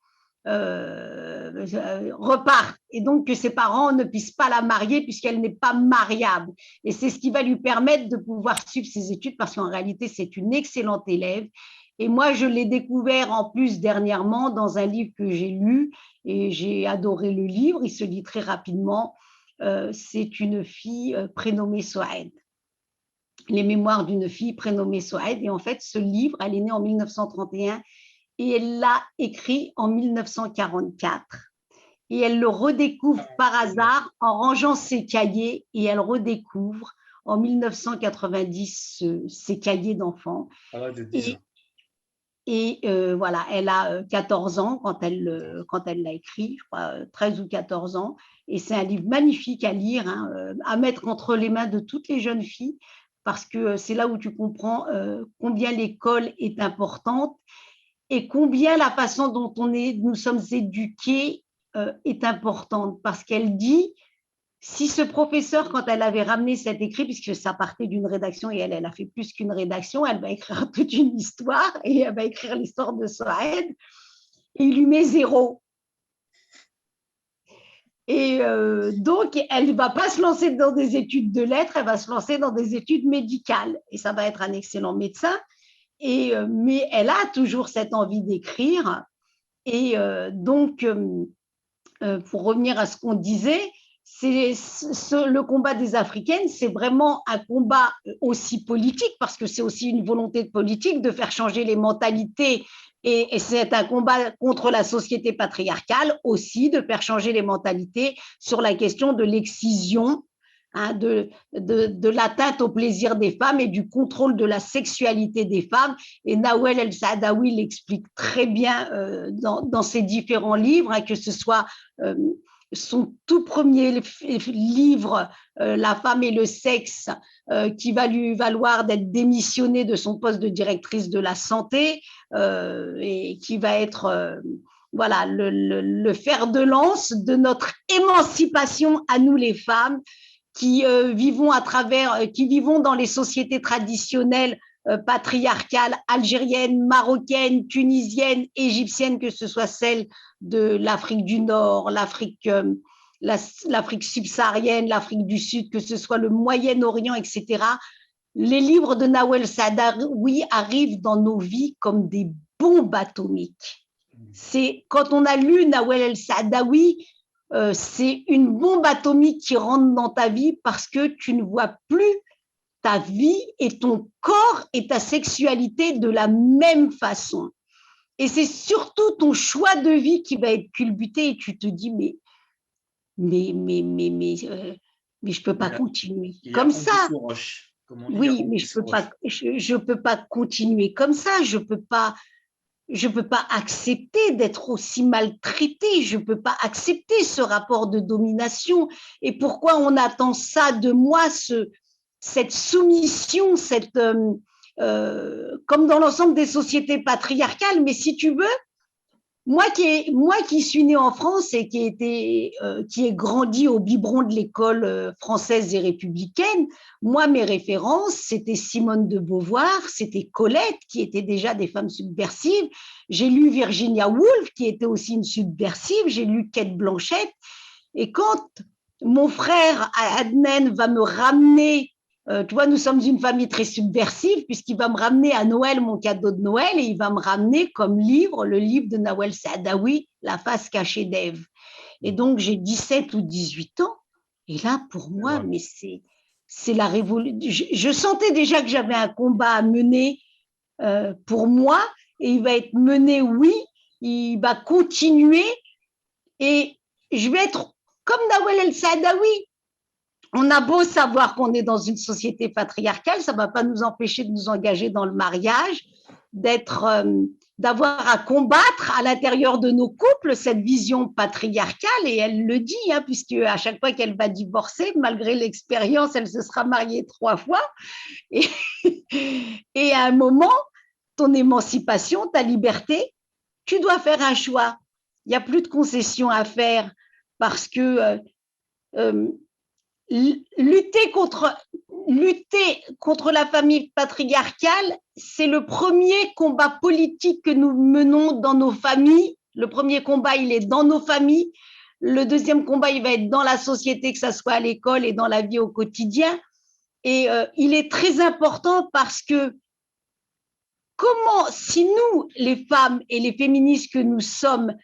B: Repartent et donc que ses parents ne puissent pas la marier puisqu'elle n'est pas mariable. Et c'est ce qui va lui permettre de pouvoir suivre ses études parce qu'en réalité, c'est une excellente élève. Et moi, je l'ai découvert en plus dernièrement dans un livre que j'ai lu et j'ai adoré le livre. Il se lit très rapidement. c'est une fille prénommée Souaed. Les mémoires d'une fille prénommée Souaed. Et en fait, ce livre, elle est née en 1931 et elle l'a écrit en 1944. Et elle le redécouvre par hasard en rangeant ses cahiers et elle redécouvre en 1990 ses cahiers d'enfants.
A: À l'âge de 10 ans.
B: Et voilà, elle a 14 ans quand elle l'a écrit, je crois 13 ou 14 ans. Et c'est un livre magnifique à lire, hein, à mettre entre les mains de toutes les jeunes filles, parce que c'est là où tu comprends combien l'école est importante et combien la façon dont nous sommes éduqués est importante. Parce qu'elle dit, si ce professeur, quand elle avait ramené cet écrit, puisque ça partait d'une rédaction et elle a fait plus qu'une rédaction, elle va écrire toute une histoire et elle va écrire l'histoire de Souaed et il lui met 0. Et donc, elle ne va pas se lancer dans des études de lettres, elle va se lancer dans des études médicales. Et ça va être un excellent médecin. Mais elle a toujours cette envie d'écrire. Et donc, pour revenir à ce qu'on disait, le combat des Africaines, c'est vraiment un combat aussi politique, parce que c'est aussi une volonté de politique de faire changer les mentalités. Et c'est un combat contre la société patriarcale aussi, de faire changer les mentalités sur la question de l'excision, hein, de l'atteinte au plaisir des femmes et du contrôle de la sexualité des femmes. Et Nawel El-Saadawi l'explique très bien dans ses différents livres, hein, que ce soit son tout premier livre, La femme et le sexe, qui va lui valoir d'être démissionnée de son poste de directrice de la santé, et qui va être voilà, le fer de lance de notre émancipation à nous les femmes, qui qui vivons dans les sociétés traditionnelles patriarcales algériennes, marocaines, tunisiennes, égyptiennes, que ce soit celles de l'Afrique du Nord, l'Afrique subsaharienne, l'Afrique du Sud, que ce soit le Moyen-Orient, etc. Les livres de Nawel Saadawi arrivent dans nos vies comme des bombes atomiques. C'est quand on a lu Nawel El-Saadawi, c'est une bombe atomique qui rentre dans ta vie parce que tu ne vois plus ta vie et ton corps et ta sexualité de la même façon. Et c'est surtout ton choix de vie qui va être culbuté et tu te dis, mais je ne peux pas continuer comme ça. Oui, mais je peux pas continuer comme ça. Je peux pas accepter d'être aussi maltraitée, je ne peux pas accepter ce rapport de domination. Et pourquoi on attend ça de moi, cette soumission, comme dans l'ensemble des sociétés patriarcales. Mais si tu veux, moi qui suis née en France et qui ai grandi au biberon de l'école française et républicaine, moi, mes références, c'était Simone de Beauvoir, c'était Colette, qui étaient déjà des femmes subversives. J'ai lu Virginia Woolf, qui était aussi une subversive. J'ai lu Kate Blanchett. Et quand mon frère Adnan va me ramener, tu vois, nous sommes une famille très subversive, puisqu'il va me ramener à Noël mon cadeau de Noël et il va me ramener comme livre le livre de Nawel Saadawi, La face cachée d'Ève. Et donc, j'ai 17 ou 18 ans. Et là, pour moi, mais c'est la révolution. Je sentais déjà que j'avais un combat à mener pour moi et il va être mené, oui, il va continuer et je vais être comme Nawel El-Saadawi. On a beau savoir qu'on est dans une société patriarcale, ça ne va pas nous empêcher de nous engager dans le mariage, d'avoir à combattre à l'intérieur de nos couples cette vision patriarcale, et elle le dit, hein, puisque à chaque fois qu'elle va divorcer, malgré l'expérience, elle se sera mariée 3 fois, et, et à un moment, ton émancipation, ta liberté, tu dois faire un choix. Il n'y a plus de concessions à faire parce que lutter contre la famille patriarcale, c'est le premier combat politique que nous menons dans nos familles. Le premier combat, il est dans nos familles. Le deuxième combat, il va être dans la société, que ce soit à l'école et dans la vie au quotidien. Et il est très important parce que si nous, les femmes et les féministes que nous sommes,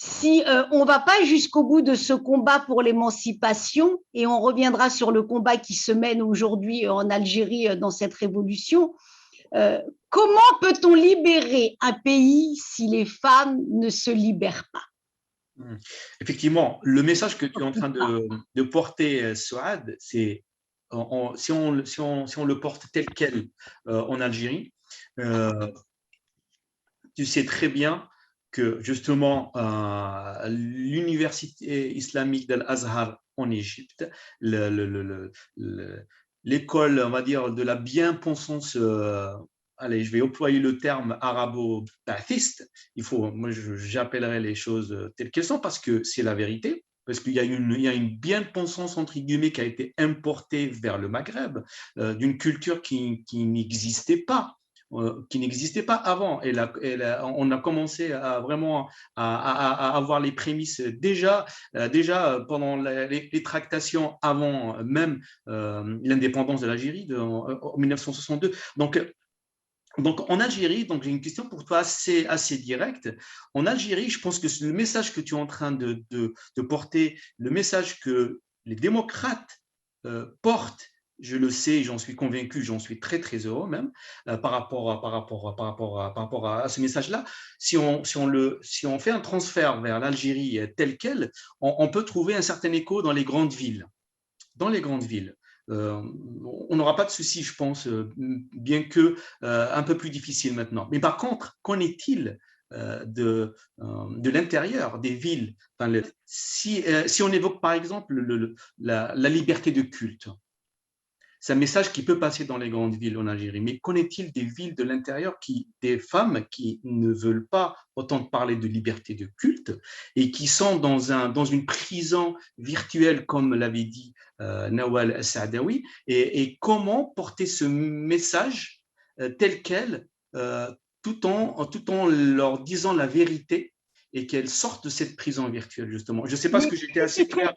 B: si on ne va pas jusqu'au bout de ce combat pour l'émancipation, et on reviendra sur le combat qui se mène aujourd'hui en Algérie dans cette révolution, comment peut-on libérer un pays si les femmes ne se libèrent pas?
A: Effectivement, le message que tu es en train de porter, Souad, c'est si on le porte tel quel en Algérie, euh, tu sais très bien que justement l'université islamique d'Al-Azhar en Égypte, l'école, on va dire, de la bien-pensance, allez, je vais employer le terme arabo-baathiste, moi j'appellerai les choses telles qu'elles sont parce que c'est la vérité. Parce qu'il y a une bien-pensance, entre guillemets, qui a été importée vers le Maghreb, d'une culture qui n'existait pas avant. On a commencé à vraiment à avoir les prémices déjà pendant les tractations avant même l'indépendance de l'Algérie en 1962. Donc, en Algérie, donc j'ai une question pour toi assez directe. En Algérie, je pense que le message que tu es en train de porter, le message que les démocrates portent, je le sais, j'en suis convaincu, j'en suis très très heureux même par rapport à ce message-là. Si on fait un transfert vers l'Algérie telle qu'elle, on peut trouver un certain écho dans les grandes villes. Dans les grandes villes. Euh, on n'aura pas de souci, je pense, bien que un peu plus difficile maintenant. Mais par contre, qu'en est-il de l'intérieur des villes? Enfin, si on évoque par exemple la liberté de culte, c'est un message qui peut passer dans les grandes villes en Algérie. Mais qu'en est-il des villes de l'intérieur, des femmes qui ne veulent pas autant parler de liberté de culte et qui sont dans une prison virtuelle, comme l'avait dit Nawal Saadawi, et comment porter ce message tel quel, tout en leur disant la vérité et qu'elles sortent de cette prison virtuelle, justement. Je ne sais pas ce
B: Mais
A: que j'étais assez clair.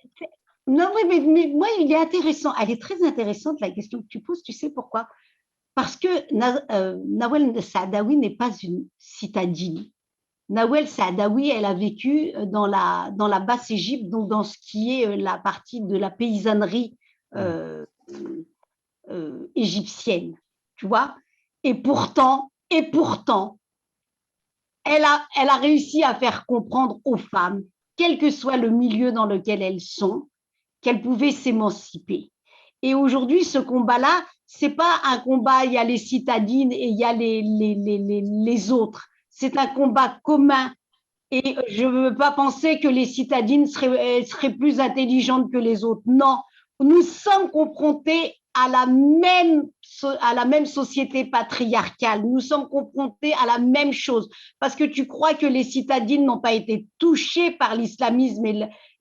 B: non, oui, mais moi, il est intéressant. Elle est très intéressante, la question que tu poses. Tu sais pourquoi? Parce que Nawel Saadawi n'est pas une citadine. Nawel Saadawi, elle a vécu dans la Basse-Égypte, donc dans ce qui est la partie de la paysannerie euh, égyptienne, tu vois. Et pourtant, elle a réussi à faire comprendre aux femmes, quel que soit le milieu dans lequel elles sont, qu'elles pouvaient s'émanciper. Et aujourd'hui, ce combat-là, c'est pas un combat, il y a les citadines et il y a les autres. C'est un combat commun. Et je ne veux pas penser que les citadines seraient plus intelligentes que les autres. Non, nous sommes confrontés à la même société patriarcale. Nous sommes confrontés à la même chose. Parce que tu crois que les citadines n'ont pas été touchées par l'islamisme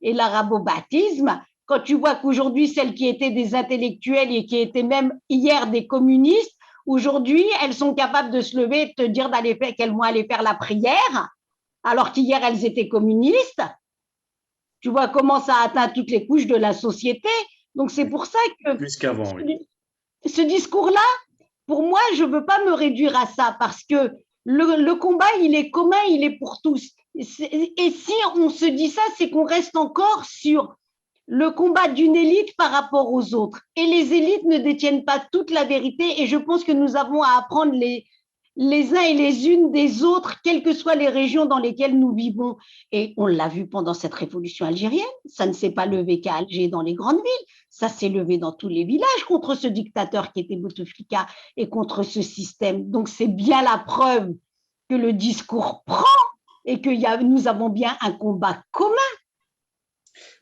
B: et l'arabo-baptisme. Quand tu vois qu'aujourd'hui, celles qui étaient des intellectuels et qui étaient même hier des communistes, aujourd'hui, elles sont capables de se lever et de te dire qu'elles vont aller faire la prière, alors qu'hier, elles étaient communistes. Tu vois comment ça atteint toutes les couches de la société. Donc, c'est pour ça que
A: Plus qu'avant, oui.
B: ce discours-là, pour moi, je ne veux pas me réduire à ça parce que le combat, il est commun, il est pour tous. Et si on se dit ça, c'est qu'on reste encore sur le combat d'une élite par rapport aux autres. Et les élites ne détiennent pas toute la vérité et je pense que nous avons à apprendre les uns et les unes des autres, quelles que soient les régions dans lesquelles nous vivons. Et on l'a vu pendant cette révolution algérienne, ça ne s'est pas levé qu'à Alger dans les grandes villes, ça s'est levé dans tous les villages contre ce dictateur qui était Bouteflika et contre ce système. Donc c'est bien la preuve que le discours prend et que nous avons bien un combat commun.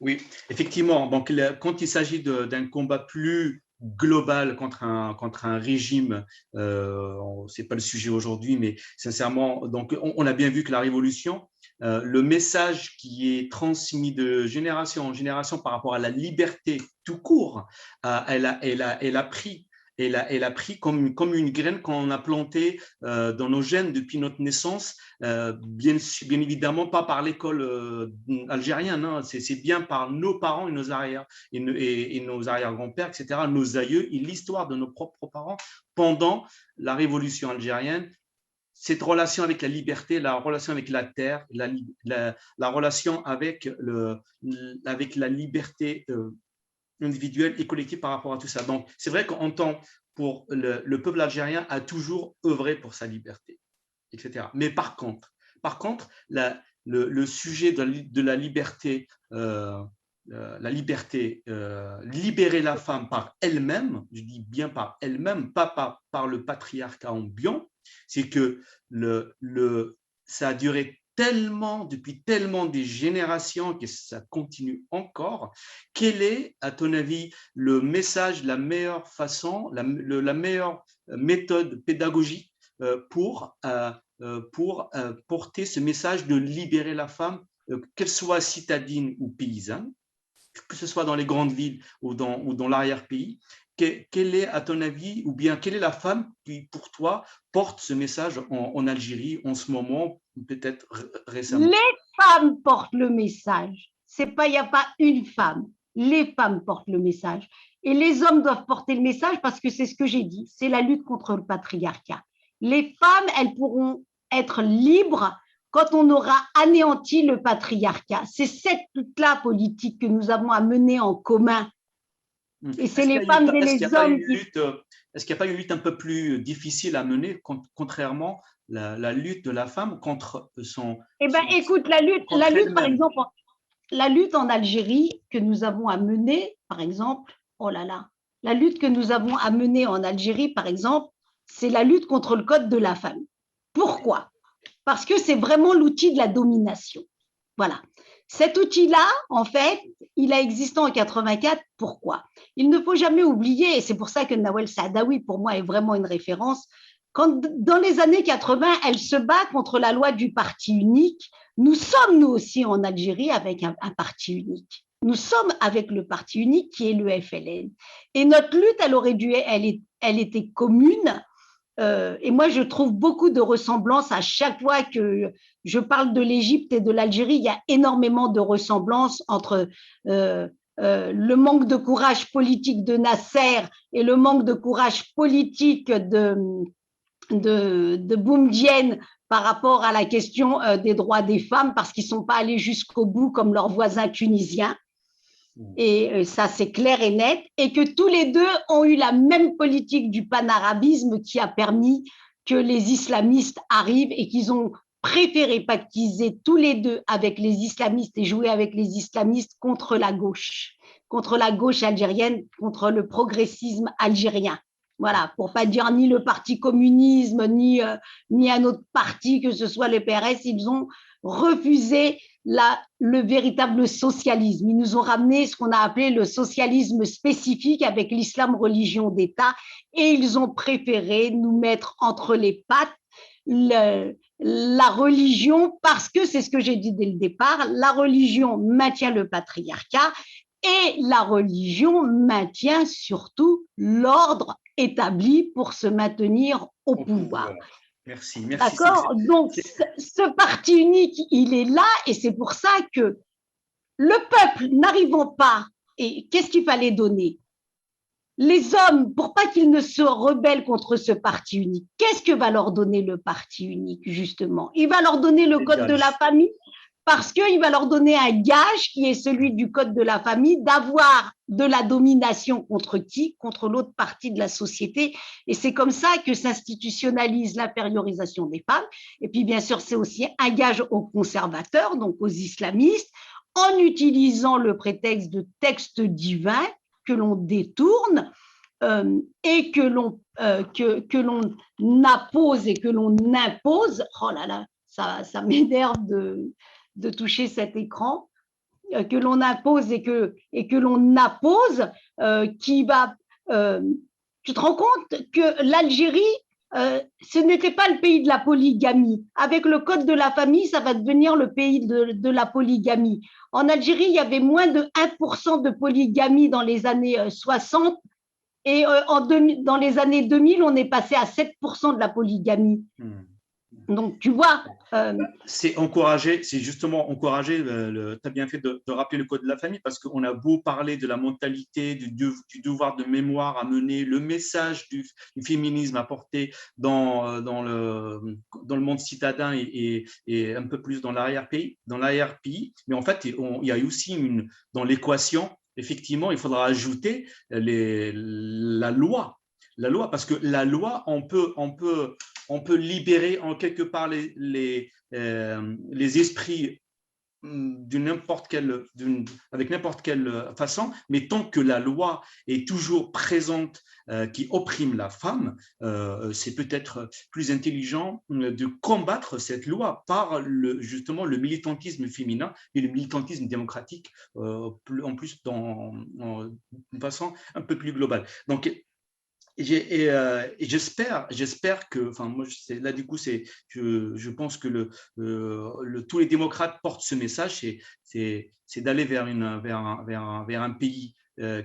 A: Oui, effectivement. Donc, quand il s'agit d'un combat plus global contre un régime, c'est pas le sujet aujourd'hui, mais sincèrement, donc on a bien vu que la révolution, le message qui est transmis de génération en génération par rapport à la liberté tout court, elle a pris. Elle a pris comme une graine qu'on a plantée dans nos gènes depuis notre naissance, bien évidemment pas par l'école algérienne, hein. C'est bien par nos parents et nos nos arrière-grands-pères, etc., nos aïeux et l'histoire de nos propres parents pendant la révolution algérienne cette relation avec la liberté, la relation avec la terre, la relation avec, avec la liberté individuelle et collective par rapport à tout ça. Donc, c'est vrai qu'en tant pour le peuple algérien a toujours œuvré pour sa liberté, etc. Mais par contre le sujet de la liberté, libérer la femme par elle-même, je dis bien par elle-même, pas par le patriarcat ambiant, c'est que ça a duré tellement, depuis tellement des générations que ça continue encore. Quel est, à ton avis, le message, la meilleure façon, la meilleure méthode pédagogique pour porter ce message de libérer la femme, qu'elle soit citadine ou paysanne, que ce soit dans les grandes villes ou dans l'arrière-pays? Quelle est, à ton avis, ou bien quelle est la femme qui, pour toi, porte ce message en Algérie en ce moment, peut-être récemment?
B: Les femmes portent le message. Il n'y a pas une femme. Les femmes portent le message. Et les hommes doivent porter le message parce que c'est ce que j'ai dit, c'est la lutte contre le patriarcat. Les femmes, elles pourront être libres quand on aura anéanti le patriarcat. C'est cette lutte-là politique que nous avons à mener en commun. Et c'est les femmes et les hommes qui…
A: Est-ce qu'il n'y a pas une lutte un peu plus difficile à mener, contrairement la lutte de la femme contre son…
B: Eh bien, écoute, la lutte, par exemple, la lutte en Algérie que nous avons à mener, par exemple, oh là là, la lutte que nous avons à mener en Algérie, par exemple, c'est la lutte contre le code de la famille. Pourquoi? Parce que c'est vraiment l'outil de la domination. Voilà. Cet outil-là, en fait, il a existé en 84. Pourquoi? Il ne faut jamais oublier, et c'est pour ça que Nawel Saadawi, pour moi, est vraiment une référence. Quand, dans les années 80, elle se bat contre la loi du parti unique. Nous sommes, nous aussi, en Algérie, avec un parti unique. Nous sommes avec le parti unique qui est le FLN. Et notre lutte, elle était commune. Et moi, je trouve beaucoup de ressemblances à chaque fois que je parle de l'Égypte et de l'Algérie. Il y a énormément de ressemblances entre le manque de courage politique de Nasser et le manque de courage politique de Boumedienne par rapport à la question des droits des femmes, parce qu'ils ne sont pas allés jusqu'au bout comme leurs voisins tunisiens. Et ça, c'est clair et net. Et que tous les deux ont eu la même politique du panarabisme qui a permis que les islamistes arrivent et qu'ils ont préféré pactiser tous les deux avec les islamistes et jouer avec les islamistes contre la gauche algérienne, contre le progressisme algérien. Voilà, pour ne pas dire ni le parti communisme, ni un autre parti, que ce soit le PRS, ils ont refusé le véritable socialisme. Ils nous ont ramené ce qu'on a appelé le socialisme spécifique avec l'islam religion d'État, et ils ont préféré nous mettre entre les pattes la religion, parce que c'est ce que j'ai dit dès le départ, la religion maintient le patriarcat et la religion maintient surtout l'ordre établi pour se maintenir au pouvoir.
A: Merci, merci.
B: D'accord. Donc, ce parti unique, il est là, et c'est pour ça que le peuple n'arrivant pas, et qu'est-ce qu'il fallait donner? Les hommes, pour pas qu'ils ne se rebellent contre ce parti unique, qu'est-ce que va leur donner le parti unique, justement? Il va leur donner le code de la famille, parce qu'il va leur donner un gage qui est celui du code de la famille, d'avoir de la domination contre qui? Contre l'autre partie de la société. Et c'est comme ça que s'institutionnalise l'infériorisation des femmes. Et puis, bien sûr, c'est aussi un gage aux conservateurs, donc aux islamistes, en utilisant le prétexte de textes divins que l'on détourne et que l'on appose et que l'on impose. Oh là là, ça m'énerve de toucher cet écran, que l'on impose et que l'on appose, qui va… tu te rends compte que l'Algérie, ce n'était pas le pays de la polygamie. Avec le code de la famille, ça va devenir le pays de la polygamie. En Algérie, il y avait moins de 1% de polygamie dans les années 60, et dans les années 2000, on est passé à 7% de la polygamie.
C: Donc, tu vois.
A: C'est encourager, c'est justement encourager, tu as bien fait de rappeler le code de la famille, parce qu'on a beau parler de la mentalité, du devoir de mémoire à mener, le message du féminisme à porter dans le monde citadin et un peu plus dans l'arrière-pays, mais en fait, il y a aussi dans l'équation, effectivement, il faudra ajouter la loi. La loi, parce que la loi, on peut libérer en quelque part les esprits avec n'importe quelle façon, mais tant que la loi est toujours présente, qui opprime la femme, c'est peut-être plus intelligent de combattre cette loi par justement le militantisme féminin et le militantisme démocratique, en plus d'une façon un peu plus globale. Donc, et j'espère que, enfin, moi, là, du coup, je pense que tous les démocrates portent ce message, c'est d'aller vers un pays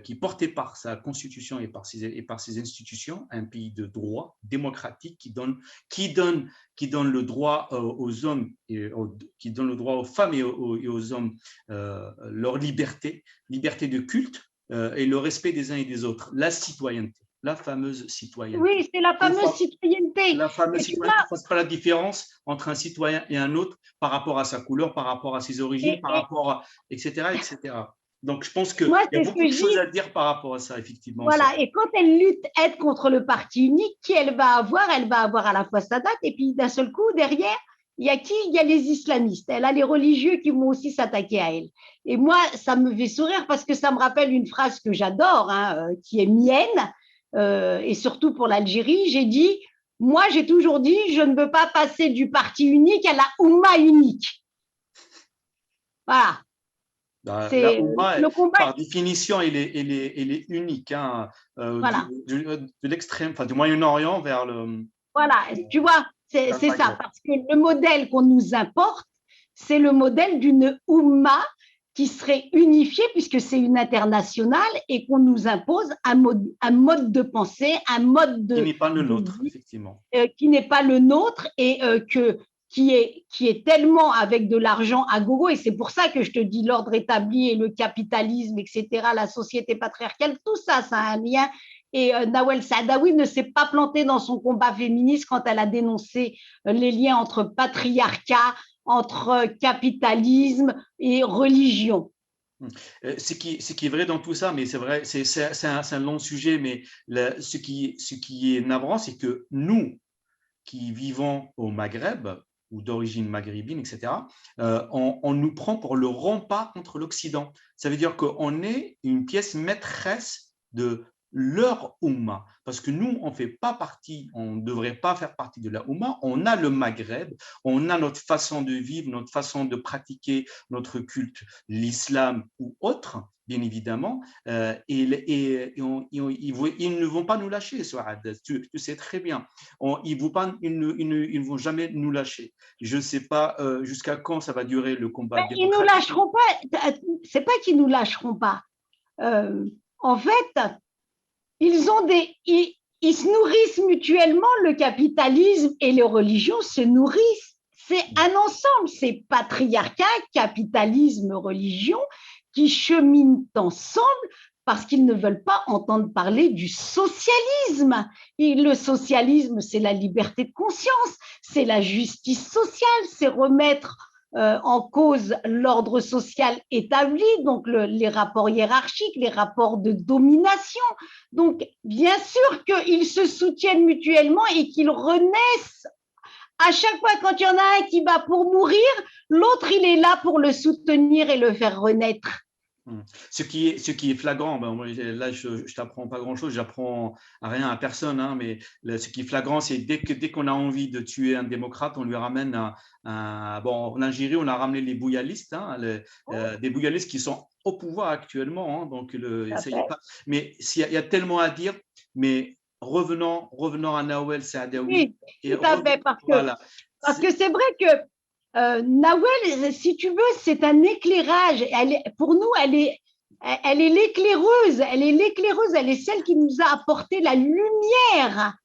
A: qui est porté par sa constitution et par ses institutions, un pays de droit démocratique qui donne le droit aux hommes, qui donne le droit aux femmes et aux hommes, leur liberté de culte, et le respect des uns et des autres, la citoyenneté. La fameuse citoyenneté.
C: Oui, c'est la fameuse citoyenneté.
A: La fameuse citoyenneté ne fasse pas la différence entre un citoyen et un autre par rapport à sa couleur, par rapport à ses origines, par rapport à etc., etc. Donc, je pense qu'il y a beaucoup de choses à dire par rapport à ça, effectivement.
C: Voilà, et quand elle lutte, aide contre le parti unique, qui elle va avoir? Elle va avoir à la fois Sadat, et puis d'un seul coup, derrière, il y a qui? Il y a les islamistes. Elle a les religieux qui vont aussi s'attaquer à elle. Et moi, ça me fait sourire parce que ça me rappelle une phrase que j'adore, hein, qui est mienne, et surtout pour l'Algérie. J'ai dit, moi, j'ai toujours dit, je ne veux pas passer du parti unique à la Oumma unique. Voilà.
A: La Oumma, par définition, elle est unique, hein,
C: voilà.
A: de l'extrême, enfin, du Moyen-Orient vers le.
C: Voilà, tu vois, c'est ça, parce que le modèle qu'on nous importe, c'est le modèle d'une Oumma qui serait unifiée, puisque c'est une internationale, et qu'on nous impose un mode de pensée, un mode de.
A: Qui n'est pas le nôtre, effectivement.
C: Qui n'est pas le nôtre, et qui est tellement avec de l'argent à gogo, et c'est pour ça que je te dis l'ordre établi et le capitalisme, etc., la société patriarcale, tout ça, ça a un lien. Et Nawel Saadawi ne s'est pas plantée dans son combat féministe quand elle a dénoncé les liens entre patriarcat, entre capitalisme et religion.
A: Ce qui est vrai dans tout ça, mais c'est vrai, c'est un long sujet, mais ce qui est navrant, c'est que nous, qui vivons au Maghreb ou d'origine maghrébine, etc., on nous prend pour le rempart contre l'Occident. Ça veut dire qu'on est une pièce maîtresse de leur Oumma, parce que nous, on fait pas partie, on ne devrait pas faire partie de la Oumma, on a le Maghreb, on a notre façon de vivre, notre façon de pratiquer notre culte, l'islam ou autre, bien évidemment, ils ne vont pas nous lâcher, Souad, tu sais très bien. Ils ne vont jamais nous lâcher. Je ne sais pas jusqu'à quand ça va durer le combat.
C: Ils ne nous lâcheront pas, c'est pas qu'ils ne nous lâcheront pas. En fait, ils se nourrissent mutuellement, le capitalisme et les religions se nourrissent. C'est un ensemble, c'est patriarcat, capitalisme, religion qui cheminent ensemble parce qu'ils ne veulent pas entendre parler du socialisme. Et le socialisme, c'est la liberté de conscience, c'est la justice sociale, c'est remettre en cause l'ordre social établi, donc les rapports hiérarchiques, les rapports de domination. Donc, bien sûr qu'ils se soutiennent mutuellement et qu'ils renaissent. À chaque fois, quand il y en a un qui bat pour mourir, l'autre, il est là pour le soutenir et le faire renaître.
A: Ce qui est flagrant, ben, là je t'apprends pas grand-chose, j'apprends rien à personne, hein, mais ce qui est flagrant, c'est dès qu'on a envie de tuer un démocrate, on lui ramène bon, en Algérie, on a ramené les bouyalistes, hein, des bouyalistes qui sont au pouvoir actuellement, hein, donc mais il y a tellement à dire, mais revenons à Nawel Saadawi.
C: Oui, tout à fait, parce que c'est vrai que Nawel, si tu veux, c'est un éclairage. Pour nous, elle est l'éclaireuse. Elle est l'éclaireuse. Elle est celle qui nous a apporté la lumière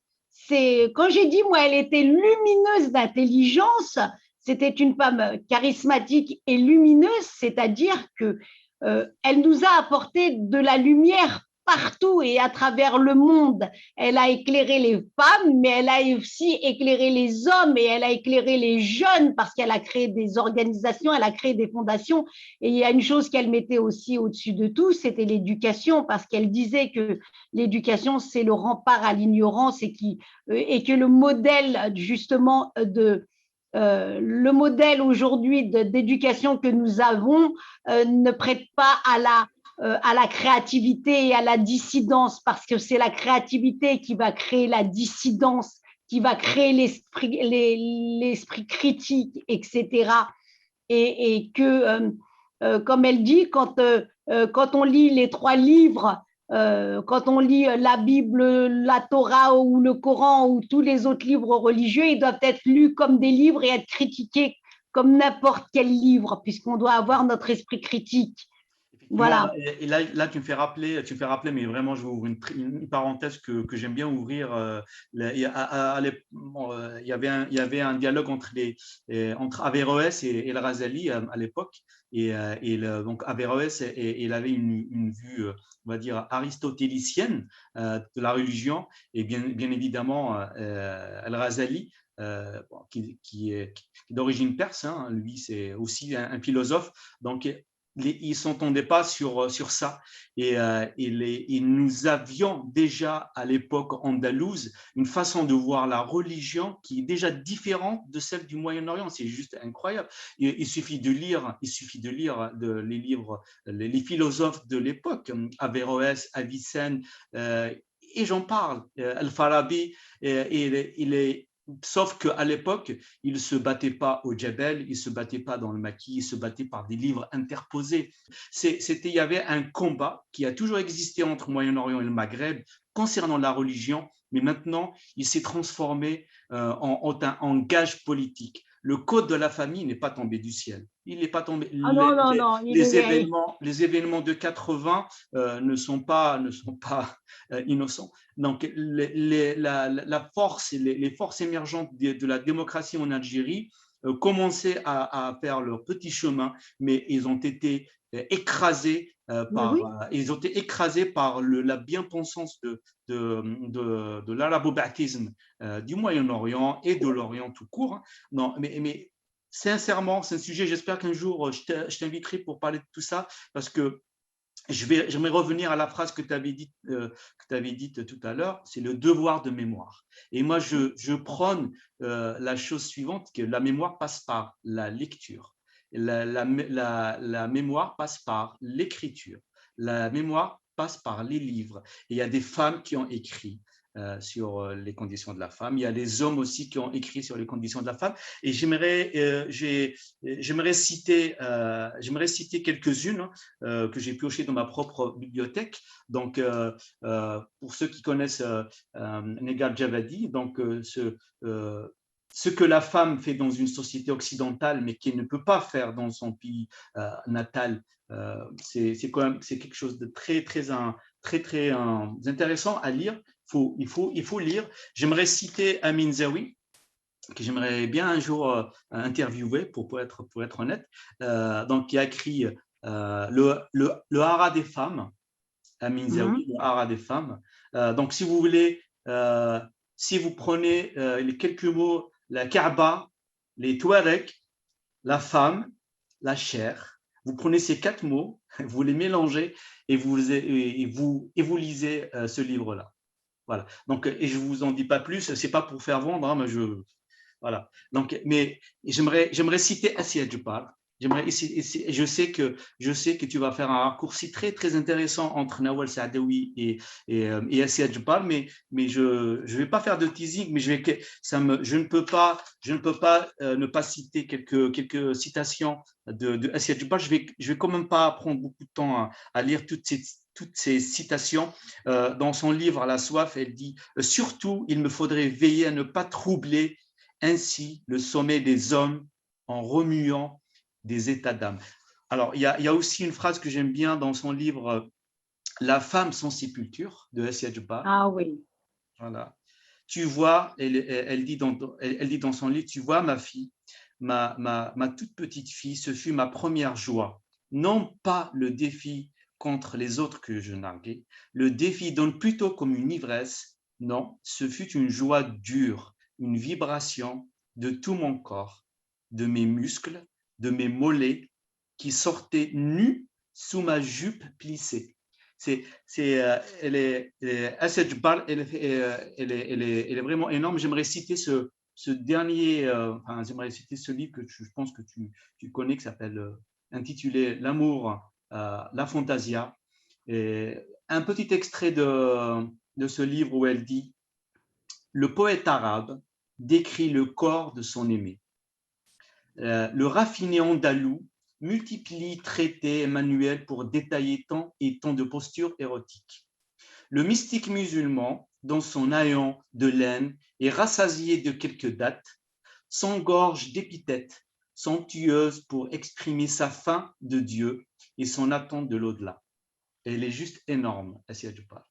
C: quand j'ai dit, moi, elle était lumineuse d'intelligence, c'était une femme charismatique et lumineuse, c'est-à-dire que elle nous a apporté de la lumière partout et à travers le monde. Elle a éclairé les femmes, mais elle a aussi éclairé les hommes et elle a éclairé les jeunes parce qu'elle a créé des organisations, elle a créé des fondations. Et il y a une chose qu'elle mettait aussi au-dessus de tout, c'était l'éducation, parce qu'elle disait que l'éducation, c'est le rempart à l'ignorance et que le modèle justement le modèle aujourd'hui d'éducation que nous avons ne prête pas à la créativité et à la dissidence, parce que c'est la créativité qui va créer la dissidence, qui va créer l'esprit critique, etc. Et que, comme elle dit, quand on lit les 3 livres, quand on lit la Bible, la Torah ou le Coran ou tous les autres livres religieux, ils doivent être lus comme des livres et être critiqués comme n'importe quel livre, puisqu'on doit avoir notre esprit critique.
A: Effectivement,
C: Voilà.
A: et là, tu me fais rappeler, mais vraiment, je vais ouvrir une parenthèse que j'aime bien ouvrir. Il y avait un dialogue entre Averroès et El Razali à l'époque. Donc Averroès, il avait une vue, on va dire, aristotélicienne de la religion. Et bien évidemment, El Razali, qui est d'origine perse, hein, lui, c'est aussi un philosophe. Donc, ils ne s'entendaient pas sur ça. Et nous avions déjà à l'époque andalouse une façon de voir la religion qui est déjà différente de celle du Moyen-Orient. C'est juste incroyable. Il suffit de lire les livres, les philosophes de l'époque, Averroès, Avicenne, et j'en parle, Al-Farabi, sauf qu'à l'époque, il ne se battait pas au Djebel, il ne se battait pas dans le maquis, il se battait par des livres interposés. Il y avait un combat qui a toujours existé entre le Moyen-Orient et le Maghreb concernant la religion, mais maintenant, il s'est transformé en gage politique. Le code de la famille n'est pas tombé du ciel. Il n'est pas tombé.
C: Ah non, non, non.
A: Les événements de 80 ne sont pas innocents. Donc, la force, les forces émergentes de la démocratie en Algérie commençaient à faire leur petit chemin, mais ils ont été écrasés
C: Oui.
A: ils ont été écrasés par la bien-pensance de l'arabo-baptisme du Moyen-Orient et de l'Orient tout court. Non, mais sincèrement, c'est un sujet, j'espère qu'un jour, je t'inviterai pour parler de tout ça, parce que j'aimerais revenir à la phrase que tu avais dite tout à l'heure, c'est le devoir de mémoire. Et moi, je prône la chose suivante, que la mémoire passe par la lecture. La mémoire passe par l'écriture. La mémoire passe par les livres. Et il y a des femmes qui ont écrit sur les conditions de la femme. Il y a des hommes aussi qui ont écrit sur les conditions de la femme. Et j'aimerais citer quelques-unes que j'ai piochées dans ma propre bibliothèque. Donc, pour ceux qui connaissent Negar Javadi, donc ce que la femme fait dans une société occidentale, mais qu'elle ne peut pas faire dans son pays natal, c'est quelque chose de très intéressant à lire. Il faut lire. J'aimerais citer Amin Zawi, que j'aimerais bien un jour interviewer pour être honnête, donc qui a écrit le Hara des femmes, Amin Zawi, le Hara des femmes. Donc, si vous voulez, si vous prenez les quelques mots, la Kaaba, les Touaregs, la femme, la chair, vous prenez ces 4 mots, vous les mélangez et vous lisez ce livre-là. Voilà. Donc, et je vous en dis pas plus, c'est pas pour faire vendre, hein, mais voilà. Donc, mais j'aimerais citer Assia Djupar. Je sais que tu vas faire un raccourci très intéressant entre Nawal Saadawi et Assia Djupar, mais je vais pas faire de teasing, mais je ne peux pas ne pas citer quelques citations de Assia Djupar. Je vais quand même pas prendre beaucoup de temps à lire toutes ces citations. Dans son livre La soif, elle dit surtout il me faudrait veiller à ne pas troubler ainsi le sommet des hommes en remuant des états d'âme. Alors, il y a aussi une phrase que j'aime bien dans son livre La femme sans sépulture de Assia Djupar.
C: Ah oui.
A: Voilà. tu vois, elle dit dans son livre, tu vois ma fille, ma toute petite fille, ce fut ma première joie. Non pas le défi contre les autres que je narguais, le défi donne plutôt comme une ivresse. Non, ce fut une joie dure, une vibration de tout mon corps, de mes muscles, de mes mollets qui sortaient nus sous ma jupe plissée. Assia Djebar, elle est vraiment énorme. J'aimerais citer ce dernier, j'aimerais citer ce livre que je pense que tu connais, qui s'appelle intitulé L'amour, la fantasia. Et un petit extrait de ce livre où elle dit: le poète arabe décrit le corps de son aimé. Le raffiné andalou multiplie traités et manuels pour détailler tant et tant de postures érotiques. Le mystique musulman, dans son haillon de laine et rassasié de quelques dates, s'engorge d'épithètes somptueuses pour exprimer sa faim de Dieu et son attente de l'au-delà. Elle est juste énorme, Assia Djebar.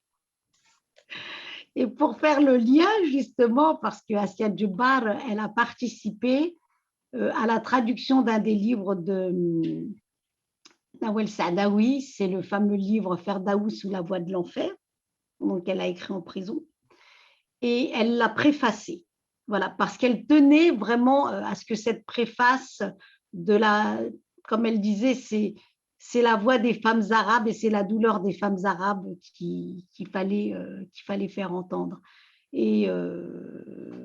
C: Et pour faire le lien, justement, parce que Assia Djebar, elle a participé à la traduction d'un des livres de Nawel Saadawi, c'est le fameux livre Ferdaous sous la voie de l'enfer, donc elle a écrit en prison, et elle l'a préfacé, voilà, parce qu'elle tenait vraiment à ce que cette préface comme elle disait, c'est la voix des femmes arabes et c'est la douleur des femmes arabes qu'il fallait faire entendre. Et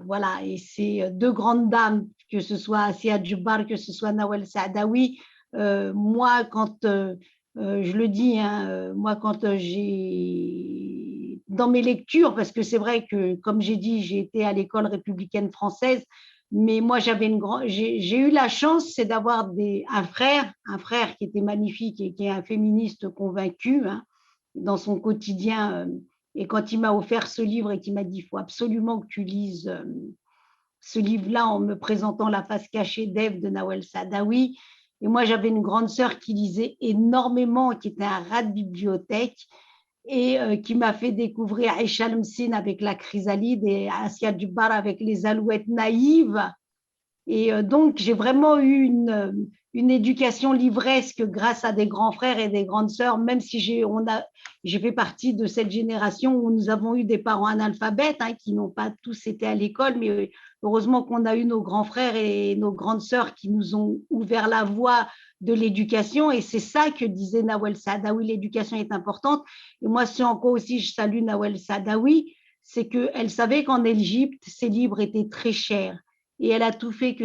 C: voilà, et ces deux grandes dames, que ce soit Assia Djebar, que ce soit Nawel Saadawi, moi, quand je le dis, hein, moi, quand j'ai dans mes lectures, parce que c'est vrai que, comme j'ai dit, j'ai été à l'école républicaine française, mais moi, j'ai eu la chance, c'est d'avoir un frère qui était magnifique et qui est un féministe convaincu, hein, dans son quotidien. Et quand il m'a offert ce livre et qu'il m'a dit, il faut absolument que tu lises ce livre-là en me présentant La face cachée d'Ève de Nawel Saadawi. Et moi, j'avais une grande sœur qui lisait énormément, qui était un rat de bibliothèque et qui m'a fait découvrir Aïcha Lemsine avec La Chrysalide et Assia Djebar avec Les Alouettes naïves. Et donc, j'ai vraiment eu une éducation livresque grâce à des grands frères et des grandes sœurs, même si j'ai fait partie de cette génération où nous avons eu des parents analphabètes, hein, qui n'ont pas tous été à l'école, mais heureusement qu'on a eu nos grands frères et nos grandes sœurs qui nous ont ouvert la voie de l'éducation. Et c'est ça que disait Nawel Saadawi, l'éducation est importante. Et moi, ce en quoi aussi je salue Nawel Saadawi, c'est qu'elle savait qu'en Égypte, ces livres étaient très chers. Et elle a tout fait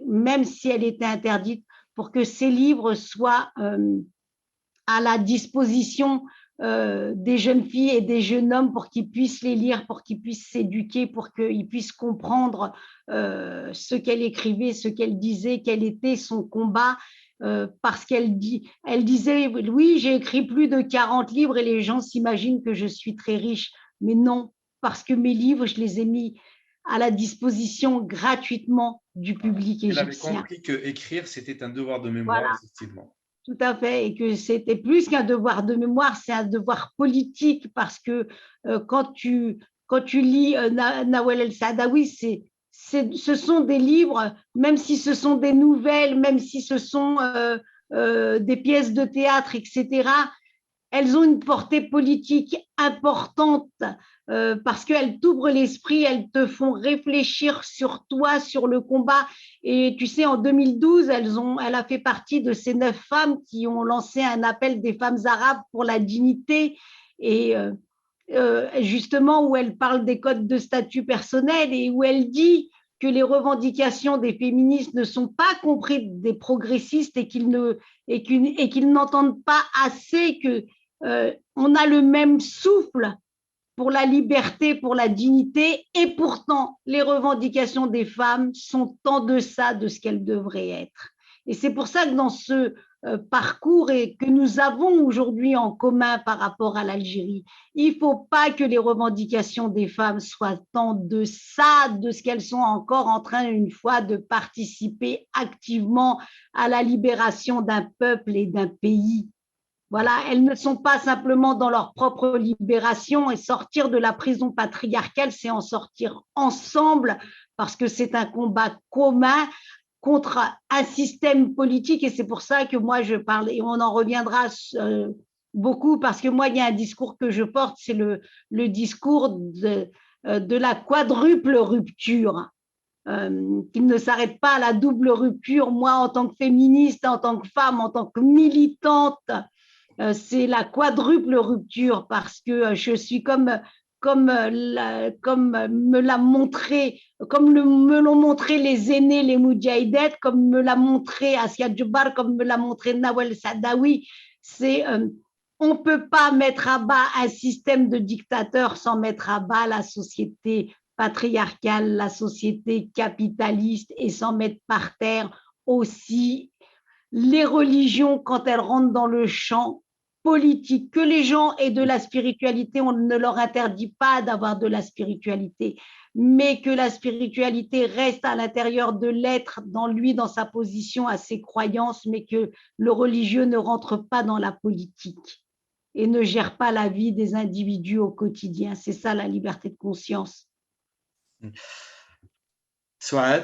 C: même si elle était interdite, pour que ces livres soient à la disposition des jeunes filles et des jeunes hommes pour qu'ils puissent les lire, pour qu'ils puissent s'éduquer, pour qu'ils puissent comprendre ce qu'elle écrivait, ce qu'elle disait, quel était son combat. Parce elle disait, oui, j'ai écrit plus de 40 livres et les gens s'imaginent que je suis très riche. Mais non, parce que mes livres, je les ai mis à la disposition gratuitement du public égyptien.
A: Elle avait compris que écrire, c'était un devoir de mémoire,
C: voilà.
A: Effectivement.
C: Tout à fait, et que c'était plus qu'un devoir de mémoire, c'est un devoir politique, parce que quand tu lis Nawel El Saadawi, ce sont des livres, même si ce sont des nouvelles, même si ce sont des pièces de théâtre, etc., elles ont une portée politique importante parce qu'elles t'ouvrent l'esprit, elles te font réfléchir sur toi, sur le combat. Et tu sais, en 2012, elle a fait partie de ces 9 femmes qui ont lancé un appel des femmes arabes pour la dignité. Et justement, où elle parle des codes de statut personnel et où elle dit que les revendications des féministes ne sont pas comprises des progressistes et qu'ils n'entendent pas assez que on a le même souffle pour la liberté, pour la dignité, et pourtant les revendications des femmes sont en deçà de ce qu'elles devraient être. Et c'est pour ça que dans ce parcours et que nous avons aujourd'hui en commun par rapport à l'Algérie, il ne faut pas que les revendications des femmes soient en deçà de ce qu'elles sont encore en train, une fois, de participer activement à la libération d'un peuple et d'un pays. Voilà, elles ne sont pas simplement dans leur propre libération et sortir de la prison patriarcale, c'est en sortir ensemble parce que c'est un combat commun contre un système politique et c'est pour ça que moi je parle et on en reviendra beaucoup parce que moi il y a un discours que je porte, c'est le discours de la quadruple rupture. Qu'il ne s'arrête pas à la double rupture. Moi, en tant que féministe, en tant que femme, en tant que militante, c'est la quadruple rupture parce que je suis comme me l'a montré, me l'ont montré les aînés, les moudjahidettes, comme me l'a montré Asia Djubar, comme me l'a montré Nawel Saadawi. On ne peut pas mettre à bas un système de dictateur sans mettre à bas la société patriarcale, la société capitaliste et sans mettre par terre aussi les religions quand elles rentrent dans le champ politique. Que les gens aient de la spiritualité, on ne leur interdit pas d'avoir de la spiritualité, mais que la spiritualité reste à l'intérieur de l'être, dans lui, dans sa position, à ses croyances, mais que le religieux ne rentre pas dans la politique et ne gère pas la vie des individus au quotidien. C'est ça la liberté de conscience.
A: Souad,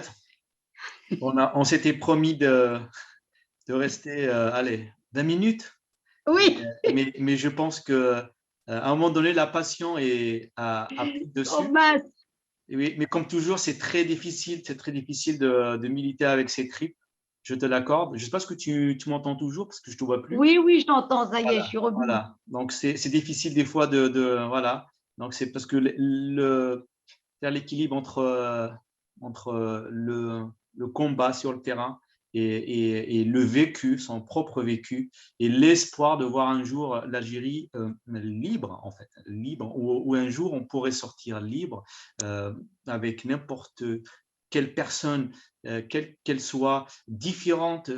A: on s'était promis de rester, allez, 20 minutes.
C: Oui.
A: Mais je pense que à un moment donné, la passion a pris dessus.
C: Oh, mince.
A: Oui, mais comme toujours, c'est très difficile de militer avec ses tripes. Je te l'accorde. Je ne sais pas ce que tu m'entends toujours parce que je ne te vois plus.
C: Oui, oui, je t'entends, ça y est,
A: Voilà,
C: je suis revenue.
A: voilà. Donc, c'est difficile des fois voilà. Donc, c'est parce que l'équilibre entre le combat sur le terrain et le vécu, son propre vécu, et l'espoir de voir un jour l'Algérie libre, en fait, libre, où un jour on pourrait sortir libre avec n'importe quelle personne, qu'elle soit différente.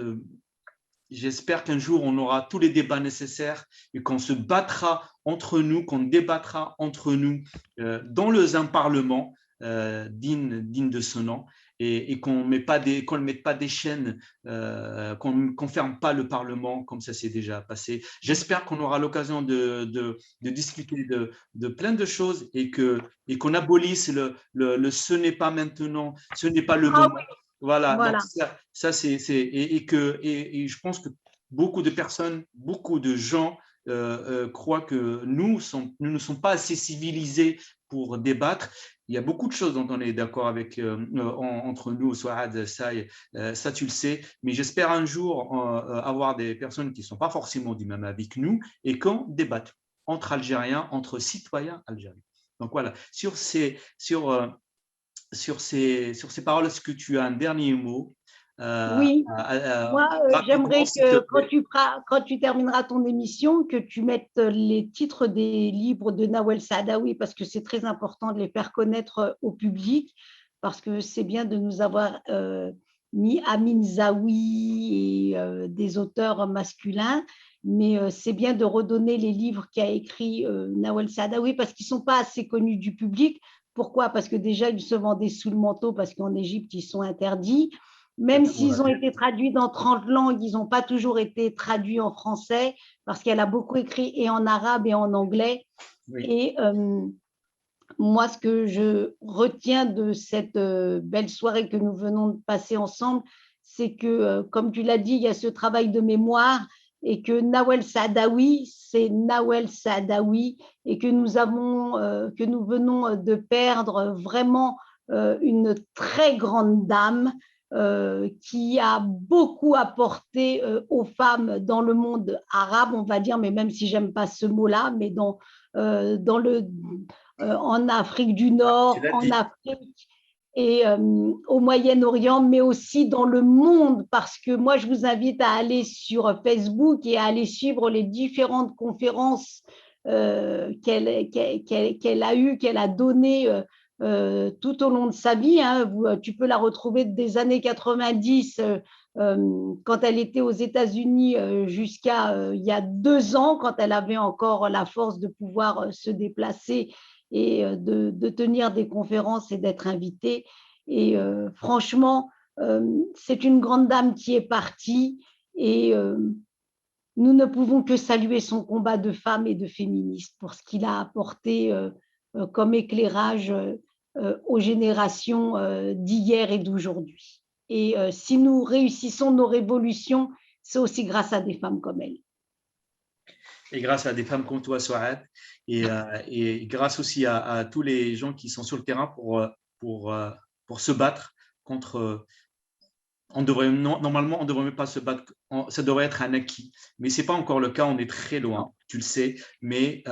A: J'espère qu'un jour, on aura tous les débats nécessaires et qu'on se battra entre nous, qu'on débattra entre nous dans un parlement digne de ce nom et qu'on ne mette pas des chaînes, qu'on ne ferme pas le parlement comme ça s'est déjà passé. J'espère qu'on aura l'occasion de discuter de plein de choses et qu'on abolisse ce n'est pas maintenant, ce n'est pas le moment.
C: Oui.
A: Voilà,
C: Voilà.
A: donc ça c'est et je pense que beaucoup de personnes, beaucoup de gens croient que nous ne sommes pas assez civilisés pour débattre. Il y a beaucoup de choses dont on est d'accord avec entre nous, Souad, ça tu le sais, mais j'espère un jour avoir des personnes qui ne sont pas forcément du même avis que nous et qu'on débatte entre Algériens, entre citoyens algériens. Donc voilà, sur ces paroles, est-ce que tu as un dernier mot
C: Oui, moi j'aimerais que quand tu termineras ton émission, que tu mettes les titres des livres de Nawel Saadawi parce que c'est très important de les faire connaître au public parce que c'est bien de nous avoir mis Amin Zawi et des auteurs masculins, mais c'est bien de redonner les livres qu'a écrit Nawel Saadawi parce qu'ils ne sont pas assez connus du public. Pourquoi? Parce que déjà ils se vendaient sous le manteau parce qu'en Égypte ils sont interdits. Même s'ils ont été traduits dans 30 langues, ils n'ont pas toujours été traduits en français parce qu'elle a beaucoup écrit et en arabe et en anglais. Oui. Et moi, ce que je retiens de cette belle soirée que nous venons de passer ensemble, c'est que, comme tu l'as dit, il y a ce travail de mémoire et que Nawel Saadawi, c'est Nawel Saadawi et que que nous venons de perdre vraiment une très grande dame qui a beaucoup apporté aux femmes dans le monde arabe, on va dire, mais même si j'aime pas ce mot-là, mais en Afrique du Nord, en Afrique et au Moyen-Orient, mais aussi dans le monde, parce que moi, je vous invite à aller sur Facebook et à aller suivre les différentes conférences qu'elle a eues, qu'elle a données tout au long de sa vie. Hein. Tu peux la retrouver des années 90 quand elle était aux États-Unis jusqu'à il y a 2 ans, quand elle avait encore la force de pouvoir se déplacer et de tenir des conférences et d'être invitée. Et franchement, c'est une grande dame qui est partie et nous ne pouvons que saluer son combat de femme et de féministe pour ce qu'il a apporté comme éclairage aux générations d'hier et d'aujourd'hui. Et si nous réussissons nos révolutions, c'est aussi grâce à des femmes comme elle.
A: Et grâce à des femmes comme toi, Souad, et grâce aussi à tous les gens qui sont sur le terrain pour se battre contre. Normalement, on ne devrait même pas se battre, ça devrait être un acquis. Mais ce n'est pas encore le cas, on est très loin, tu le sais. Mais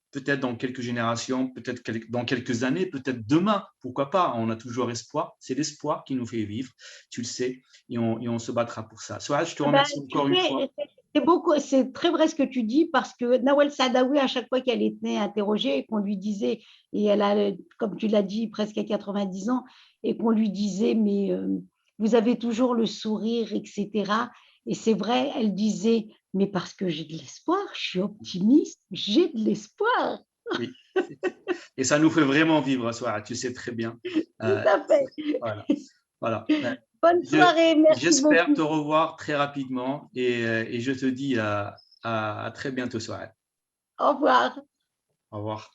A: peut-être dans quelques générations, peut-être dans quelques années, peut-être demain, pourquoi pas, on a toujours espoir. C'est l'espoir qui nous fait vivre, tu le sais, et on se battra pour ça. Souad, je te remercie encore une fois.
C: C'est très vrai ce que tu dis parce que Nawal Saadawi, à chaque fois qu'elle était interrogée et qu'on lui disait, et elle a, comme tu l'as dit, presque à 90 ans, et qu'on lui disait, mais vous avez toujours le sourire, etc. Et c'est vrai, elle disait, mais parce que j'ai de l'espoir, je suis optimiste, j'ai de l'espoir.
A: Oui. Et ça nous fait vraiment vivre, Souad, tu sais très bien.
C: Tout à fait.
A: Voilà.
C: Bonne soirée, merci
A: J'espère
C: beaucoup.
A: te revoir très rapidement et je te dis à très bientôt, Souad.
C: Au revoir.
A: Au revoir.